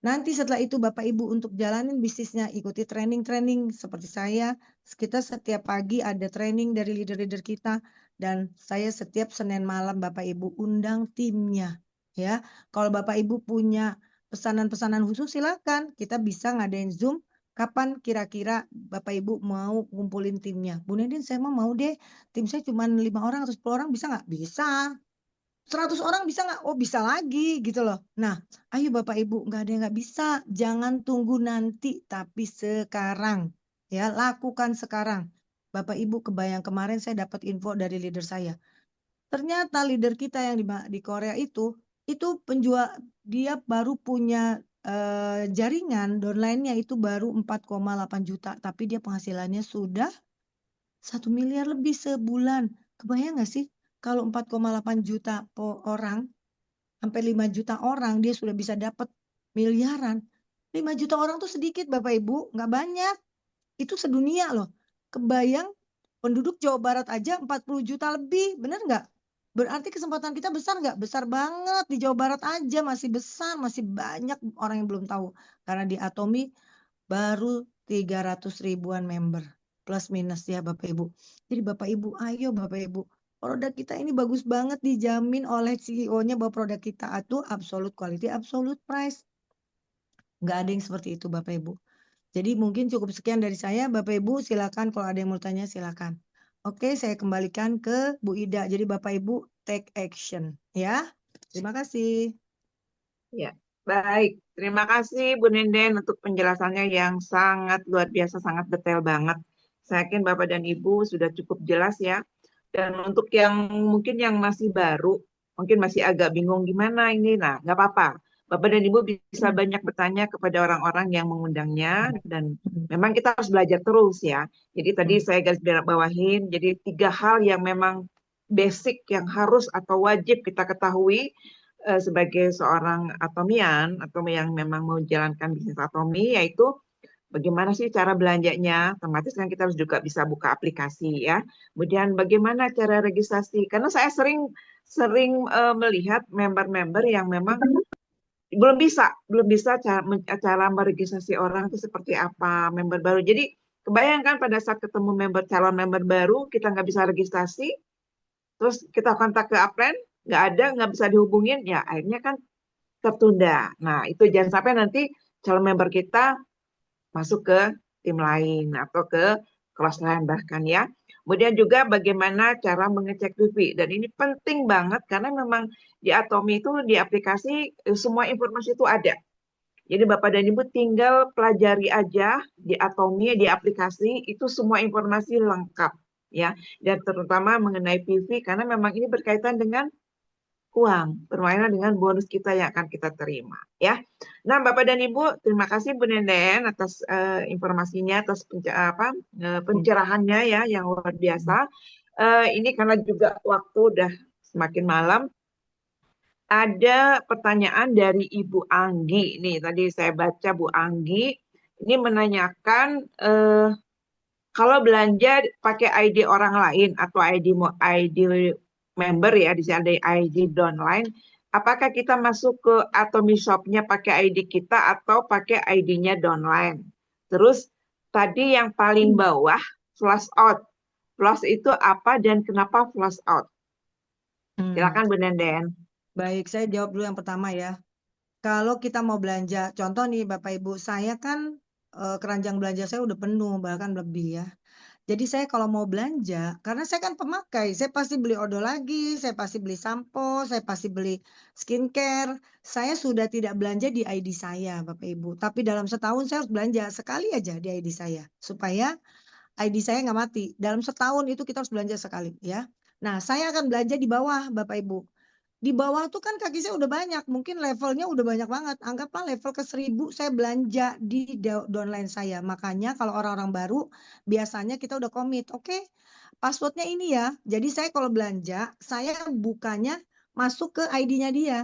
Nanti setelah itu Bapak Ibu untuk jalanin bisnisnya ikuti training-training seperti saya. Kita setiap pagi ada training dari leader-leader kita dan saya setiap Senin malam Bapak Ibu undang timnya, ya. Kalau Bapak Ibu punya pesanan-pesanan khusus silakan, kita bisa ngadain Zoom. Kapan kira-kira Bapak Ibu mau ngumpulin timnya? Bu Nedin saya mau deh, tim saya cuma 5 orang atau 10 orang bisa nggak? Bisa. 100 orang bisa nggak? Oh bisa lagi gitu loh. Nah, ayo Bapak Ibu, nggak ada yang nggak bisa. Jangan tunggu nanti, tapi sekarang. Ya, lakukan sekarang. Bapak Ibu kebayang kemarin saya dapat info dari leader saya. Ternyata leader kita yang di Korea itu penjual, dia baru punya jaringan downline-nya itu baru 4,8 juta. Tapi dia penghasilannya sudah 1 miliar lebih sebulan. Kebayang nggak sih? Kalau 4,8 juta orang, sampai 5 juta orang, dia sudah bisa dapat miliaran. 5 juta orang tuh sedikit Bapak Ibu, nggak banyak. Itu sedunia loh. Kebayang penduduk Jawa Barat aja 40 juta lebih, bener nggak? Berarti kesempatan kita besar nggak? Besar banget. Di Jawa Barat aja masih besar, masih banyak orang yang belum tahu. Karena di Atomi baru 300 ribuan member. Plus minus ya Bapak Ibu. Jadi Bapak Ibu, ayo Bapak Ibu. Produk kita ini bagus banget, dijamin oleh CEO-nya bahwa produk kita itu absolute quality, absolute price. Nggak ada yang seperti itu Bapak Ibu. Jadi mungkin cukup sekian dari saya. Bapak Ibu silakan kalau ada yang mau tanya silakan. Oke, saya kembalikan ke Bu Ida. Jadi Bapak Ibu take action ya. Terima kasih. Ya, baik. Terima kasih Bu Nenden untuk penjelasannya yang sangat luar biasa, sangat detail banget. Saya yakin Bapak dan Ibu sudah cukup jelas ya. Dan untuk yang mungkin yang masih baru, mungkin masih agak bingung gimana ini, nah nggak apa-apa. Bapak dan Ibu bisa banyak bertanya kepada orang-orang yang mengundangnya dan memang kita harus belajar terus ya. Jadi tadi saya garis bawahin, jadi 3 hal yang memang basic yang harus atau wajib kita ketahui sebagai seorang atomian atau yang memang mau menjalankan bisnis atomi, yaitu bagaimana sih cara belanjanya, otomatis kan kita harus juga bisa buka aplikasi ya. Kemudian bagaimana cara registrasi, karena saya sering melihat member-member yang memang belum bisa cara meregistrasi orang itu seperti apa member baru. Jadi kebayangkan pada saat ketemu calon member baru kita nggak bisa registrasi, terus kita kontak ke upline nggak ada, nggak bisa dihubungin, ya akhirnya kan tertunda. Nah itu jangan sampai nanti calon member kita masuk ke tim lain atau ke kelas lain bahkan ya. Kemudian juga bagaimana cara mengecek DUPI. Dan ini penting banget karena memang di Atomi itu di aplikasi semua informasi itu ada. Jadi Bapak dan Ibu tinggal pelajari aja di Atomi, di aplikasi itu semua informasi lengkap ya. Dan terutama mengenai PV karena memang ini berkaitan dengan uang, permainan dengan bonus kita yang akan kita terima ya. Nah, Bapak dan Ibu, terima kasih Bu Nenden atas informasinya, atas pencerahannya ya yang luar biasa. Ini karena juga waktu udah semakin malam. Ada pertanyaan dari Ibu Anggi nih. Tadi saya baca Bu Anggi ini menanyakan kalau belanja pakai ID orang lain atau ID member ya, di sini ada ID downline, apakah kita masuk ke Atomi Shop-nya pakai ID kita atau pakai ID-nya downline? Terus tadi yang paling bawah flush out. Flush itu apa dan kenapa flush out? Silakan Bu Nenden. Baik, saya jawab dulu yang pertama ya. Kalau kita mau belanja, contoh nih Bapak Ibu, saya kan keranjang belanja saya udah penuh, bahkan lebih ya. Jadi saya kalau mau belanja, karena saya kan pemakai, saya pasti beli odol lagi, saya pasti beli sampo, saya pasti beli skincare. Saya sudah tidak belanja di ID saya, Bapak Ibu. Tapi dalam setahun saya harus belanja sekali aja di ID saya, supaya ID saya nggak mati. Dalam setahun itu kita harus belanja sekali ya. Nah, saya akan belanja di bawah, Bapak Ibu. Di bawah tuh kan kaki saya udah banyak, mungkin levelnya udah banyak banget. Anggaplah level ke 1000 saya belanja di downline saya. Makanya kalau orang-orang baru biasanya kita udah komit, oke, passwordnya ini ya. Jadi saya kalau belanja, saya bukannya masuk ke ID-nya dia.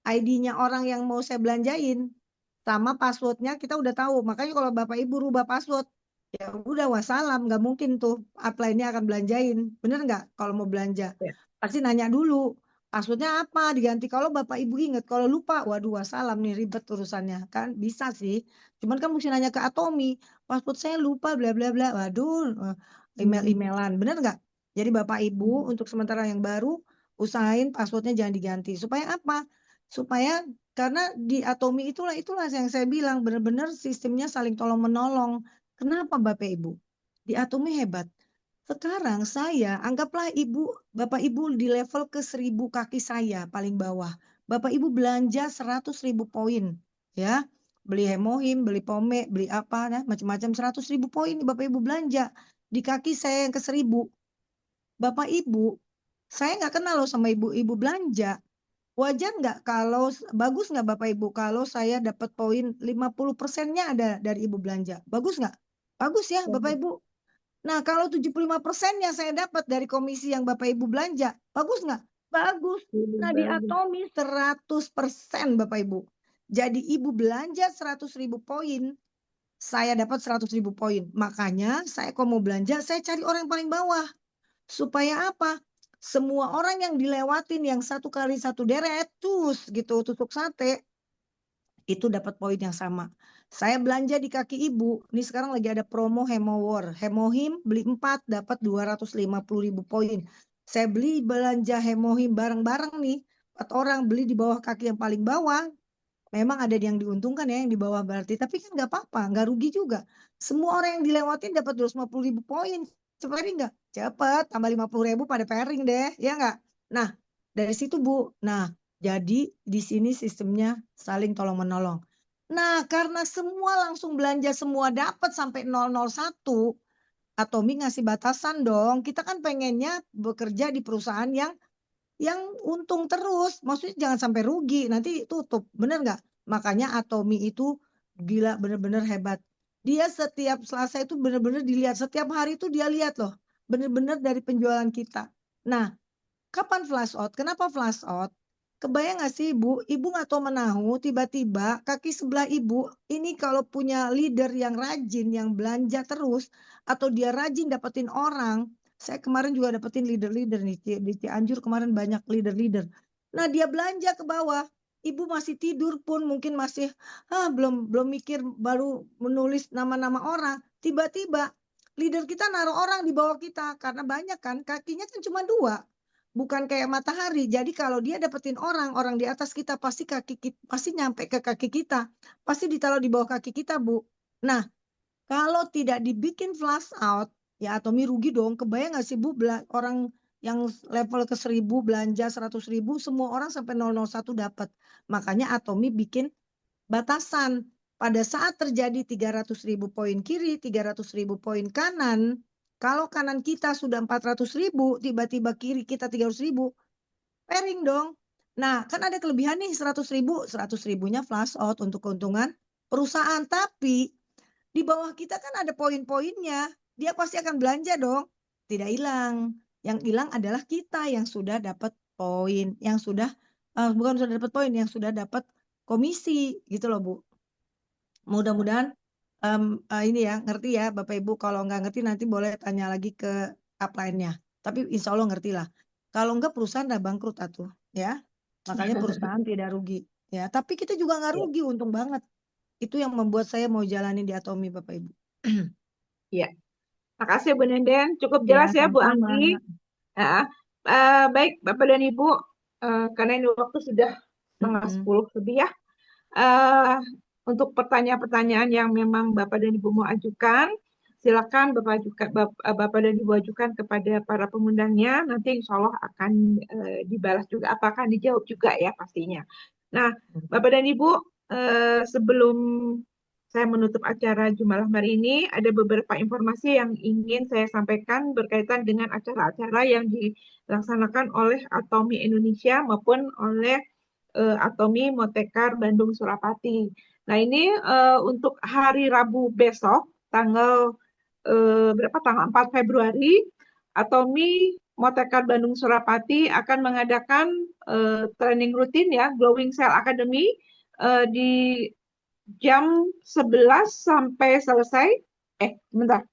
ID-nya orang yang mau saya belanjain sama passwordnya kita udah tahu. Makanya kalau Bapak Ibu rubah password, ya udah wassalam, nggak mungkin tuh upline-nya akan belanjain. Bener nggak? Kalau mau belanja, Ya. pasti nanya dulu. Passwordnya apa diganti, kalau Bapak Ibu ingat, kalau lupa waduh wassalam nih, ribet urusannya kan. Bisa sih, cuman kan mesti nanya ke Atomi, password saya lupa bla bla bla, waduh, email-emailan, bener nggak? Jadi Bapak Ibu untuk sementara yang baru usahain passwordnya jangan diganti. Supaya apa? Supaya karena di Atomi itulah yang saya bilang benar-benar sistemnya saling tolong menolong. Kenapa Bapak Ibu? Di Atomi hebat. Sekarang saya anggaplah Bapak Ibu di level ke 1000 kaki saya paling bawah. Bapak Ibu belanja 100.000 poin ya. Beli hemohim, beli pome, beli apa ya, macam-macam 100.000 poin Bapak Ibu belanja di kaki saya yang ke 1000. Bapak Ibu, saya nggak kenal loh sama ibu-ibu belanja. Wajar nggak kalau bagus nggak Bapak Ibu kalau saya dapat poin 50%-nya ada dari Ibu belanja? Bagus nggak? Bagus ya Bapak Ibu. Nah, kalau 75%-nya saya dapat dari komisi yang Bapak Ibu belanja, bagus nggak? Bagus. Nah, di Atomi 100% Bapak Ibu. Jadi Ibu belanja 100.000 poin, saya dapat 100.000 poin. Makanya saya kalau mau belanja, saya cari orang yang paling bawah. Supaya apa? Semua orang yang dilewatin yang satu kali satu deret, gitu, tusuk sate, itu dapat poin yang sama. Saya belanja di kaki Ibu, ini sekarang lagi ada promo Hemowar. Hemohim beli 4 dapat 250.000 poin. Saya belanja Hemohim bareng-bareng nih, 4 orang beli di bawah kaki yang paling bawah. Memang ada yang diuntungkan ya yang di bawah berarti, tapi kan nggak apa-apa, nggak rugi juga. Semua orang yang dilewatin dapat 250.000 poin. Cepet nggak? Cepet, tambah 50.000 pada pairing deh, ya nggak? Nah, dari situ Bu. Nah, jadi di sini sistemnya saling tolong menolong. Nah, karena semua langsung belanja semua dapat sampai 001, Atomi ngasih batasan dong. Kita kan pengennya bekerja di perusahaan yang untung terus, maksudnya jangan sampai rugi, nanti tutup, bener nggak? Makanya Atomi itu gila, bener-bener hebat. Dia setiap Selasa itu bener-bener dilihat, setiap hari itu dia lihat loh, bener-bener dari penjualan kita. Nah, kapan flash out? Kenapa flash out? Kebayang nggak sih Ibu? Ibu nggak tahu menahu, tiba-tiba kaki sebelah Ibu ini kalau punya leader yang rajin, yang belanja terus, atau dia rajin dapetin orang. Saya kemarin juga dapetin leader-leader nih di Cianjur, kemarin banyak leader-leader. Nah dia belanja ke bawah, ibu masih tidur pun mungkin masih belum mikir, baru menulis nama-nama orang. Tiba-tiba leader kita naruh orang di bawah kita karena banyak kan, kakinya kan cuma 2. Bukan kayak matahari. Jadi kalau dia dapetin orang di atas kita pasti pasti nyampe ke kaki kita. Pasti ditaruh di bawah kaki kita, Bu. Nah, kalau tidak dibikin flash out, ya Atomi rugi dong. Kebayang nggak sih Bu, orang yang level ke 1000 belanja 100.000, semua orang sampai 001 dapat. Makanya Atomi bikin batasan. Pada saat terjadi 300.000 poin kiri, 300.000 poin kanan, kalau kanan kita sudah 400.000, tiba-tiba kiri kita 300.000, pairing dong. Nah, kan ada kelebihan nih 100.000, 100.000-nya flash out untuk keuntungan perusahaan. Tapi di bawah kita kan ada poin-poinnya. Dia pasti akan belanja dong. Tidak hilang. Yang hilang adalah kita yang sudah dapat poin, yang sudah bukan sudah dapat poin, yang sudah dapat komisi gitu loh, Bu. Mudah-mudahan ini ya ngerti ya Bapak Ibu. Kalau nggak ngerti nanti boleh tanya lagi ke upline-nya. Tapi insya Allah ngerti lah. Kalau nggak perusahaan udah bangkrut atuh ya. Makanya perusahaan tidak rugi ya. Tapi kita juga nggak Ya, rugi, untung banget. Itu yang membuat saya mau jalanin di Atomi Bapak Ibu. ya. Makasih Bu Nenden, cukup Ya, jelas ya Bu sama-sama. Anggi. Nah, baik Bapak dan Ibu, karena ini waktu sudah setengah Mm-mm. 10 lebih ya. Eh, untuk pertanyaan-pertanyaan yang memang Bapak dan Ibu mau ajukan, silakan Bapak dan Ibu ajukan kepada para pengundangnya. Nanti insya Allah akan dibalas juga, apakah dijawab juga ya pastinya. Nah, Bapak dan Ibu, sebelum saya menutup acara Jumalah hari ini, ada beberapa informasi yang ingin saya sampaikan berkaitan dengan acara-acara yang dilaksanakan oleh Atomi Indonesia maupun oleh Atomi Motekar Bandung Surapati. Nah ini untuk hari Rabu besok, tanggal berapa? Tanggal 4 Februari, Atomi Motekar Bandung Surapati akan mengadakan training rutin ya, Glowing Cell Academy di jam 11 sampai selesai. Bentar.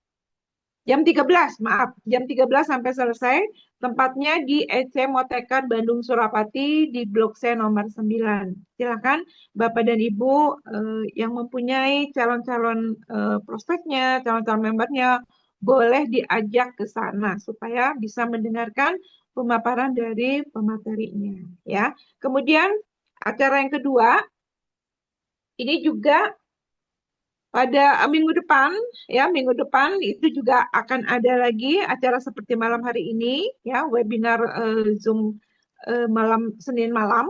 Jam 13, maaf. Jam 13 sampai selesai. Tempatnya di EC Motekar Bandung Surapati di Blok C nomor 9. Silakan Bapak dan Ibu yang mempunyai calon-calon prospeknya, calon-calon membernya, boleh diajak ke sana supaya bisa mendengarkan pemaparan dari pematerinya. Ya. Kemudian acara yang kedua, ini juga pada minggu depan, ya minggu depan itu juga akan ada lagi acara seperti malam hari ini, ya webinar Zoom malam Senin malam,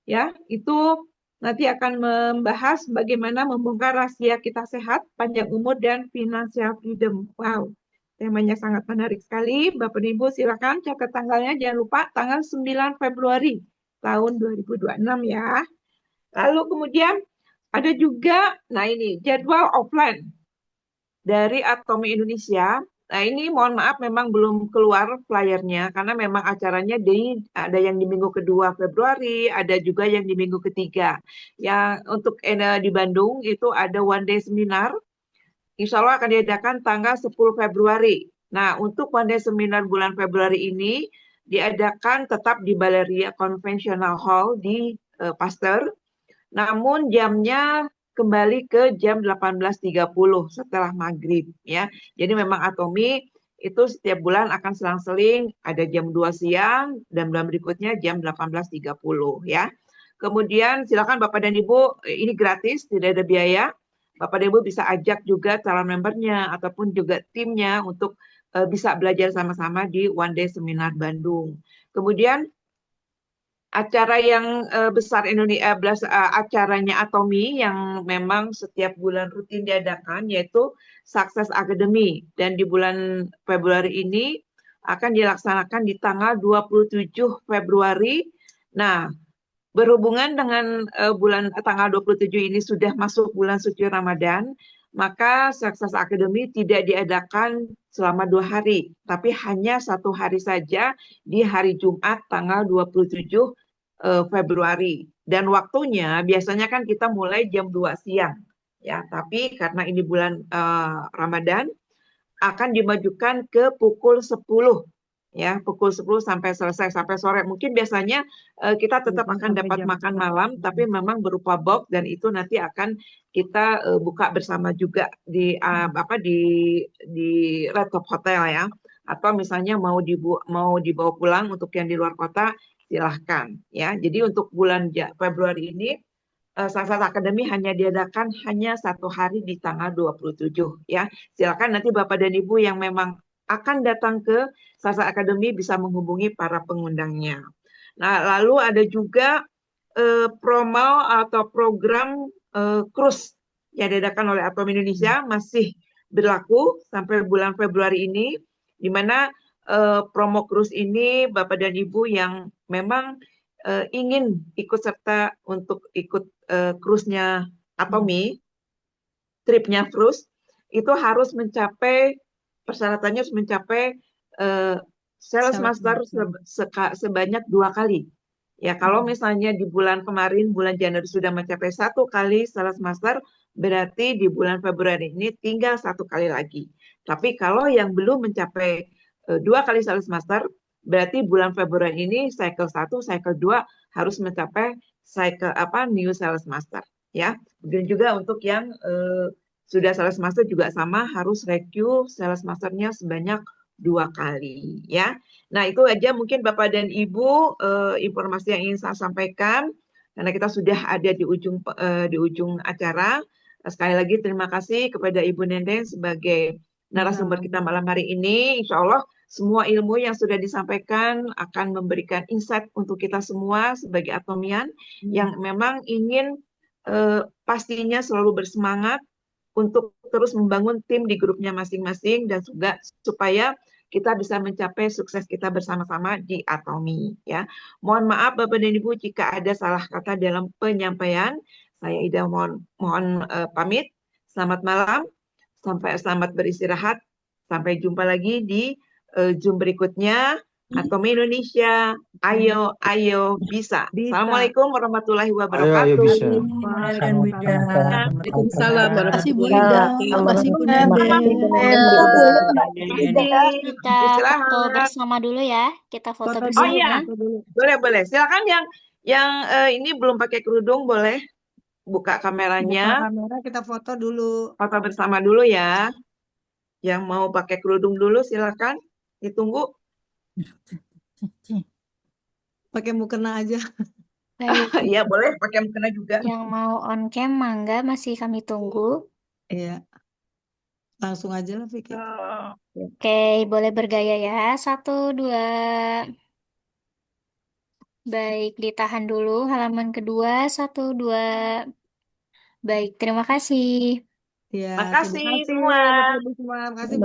ya itu nanti akan membahas bagaimana membongkar rahasia kita sehat, panjang umur dan financial freedom. Wow, temanya sangat menarik sekali. Bapak dan Ibu silakan catat tanggalnya, jangan lupa tanggal 9 Februari tahun 2026 ya. Lalu kemudian ada juga, nah ini jadwal offline dari Atomi Indonesia. Nah ini mohon maaf memang belum keluar flyernya karena memang acaranya ada yang di minggu kedua Februari, ada juga yang di minggu ketiga. Yang untuk di Bandung itu ada one day seminar, insya Allah akan diadakan tanggal 10 Februari. Nah untuk one day seminar bulan Februari ini diadakan tetap di Baleria Conventional Hall di Pasteur. Namun jamnya kembali ke jam 18.30 setelah maghrib ya. Jadi memang Atomi itu setiap bulan akan selang-seling ada jam 2 siang dan bulan berikutnya jam 18.30 ya. Kemudian silakan Bapak dan Ibu, ini gratis, tidak ada biaya. Bapak dan Ibu bisa ajak juga calon membernya ataupun juga timnya untuk bisa belajar sama-sama di One Day Seminar Bandung. Kemudian acara yang besar Indonesia, acaranya Atomi yang memang setiap bulan rutin diadakan yaitu Success Academy dan di bulan Februari ini akan dilaksanakan di tanggal 27 Februari. Nah, berhubungan dengan tanggal 27 ini sudah masuk bulan suci Ramadan, maka Success Academy tidak diadakan selama 2 hari, tapi hanya 1 hari saja di hari Jumat tanggal 27 Februari. Dan waktunya biasanya kan kita mulai jam 2 siang. Ya, tapi karena ini bulan Ramadan, akan dimajukan ke pukul 10 ya, pukul 10 sampai selesai sampai sore. Mungkin biasanya kita tetap Biasanya akan sampai dapat jam makan 4. malam, tapi memang berupa box dan itu nanti akan kita buka bersama juga di di Red Top Hotel ya. Atau misalnya mau dibawa pulang untuk yang di luar kota, silahkan ya. Jadi untuk bulan Februari ini Sansat Academy hanya diadakan hanya 1 hari di tanggal 27 ya. Silakan nanti Bapak dan Ibu yang memang akan datang ke Sansat Academy bisa menghubungi para pengundangnya. Nah, lalu ada juga promo atau program cruise yang diadakan oleh Atom Indonesia masih berlaku sampai bulan Februari ini, di mana promo cruise ini Bapak dan Ibu yang memang ingin ikut serta untuk ikut cruise-nya Atomi, tripnya cruise, itu harus mencapai, persyaratannya harus mencapai sales master sebanyak 2 kali. Ya, kalau misalnya di bulan kemarin, bulan Januari sudah mencapai 1 kali sales master, berarti di bulan Februari ini tinggal 1 kali lagi. Tapi kalau yang belum mencapai 2 kali sales master, berarti bulan Februari ini cycle 1, cycle 2 harus mencapai cycle new sales master. Ya, dan juga untuk yang sudah sales master juga sama, harus review sales masternya sebanyak 2 kali. Ya. Nah, itu aja mungkin Bapak dan Ibu informasi yang ingin saya sampaikan karena kita sudah ada di ujung acara. Sekali lagi terima kasih kepada Ibu Nendeng sebagai narasumber kita malam hari ini. Insya Allah semua ilmu yang sudah disampaikan akan memberikan insight untuk kita semua sebagai Atomian yang memang ingin pastinya selalu bersemangat untuk terus membangun tim di grupnya masing-masing dan juga supaya kita bisa mencapai sukses kita bersama-sama di Atomi ya. Mohon maaf Bapak dan Ibu jika ada salah kata dalam penyampaian. Saya Ida mohon pamit. Selamat malam. Selamat beristirahat. Sampai jumpa lagi di Zoom berikutnya. Atomi Indonesia, ayo bisa. Assalamualaikum warahmatullahi Ayo wabarakatuh. bisa. Dan Bu Ida. Waalaikumsalam Makasih Bu warahmatullahi Ida. wabarakatuh. Makasih Bu Terima Nende. kasih Bu Nenden. Kita foto Istirahat. bersama dulu ya. Kita foto Foto Oh dulu, iya, bersama. foto dulu. boleh. Silakan yang ini belum pakai kerudung boleh buka Buka kameranya, kamera, kita foto dulu. foto bersama dulu ya. Yang mau pakai kerudung dulu silakan. Ditunggu. Pakai mukena aja. Baik, Iya, boleh pakai mukena juga. yang mau on cam mangga masih kami tunggu. Iya. Langsung aja lah, Vicky. Oke, boleh bergaya ya. 1, 2. Baik, ditahan dulu halaman kedua. 1, 2. Baik, terima kasih. Iya, terima Makasih kasih semua. Bapak Ibu semua. Terima kasih Bu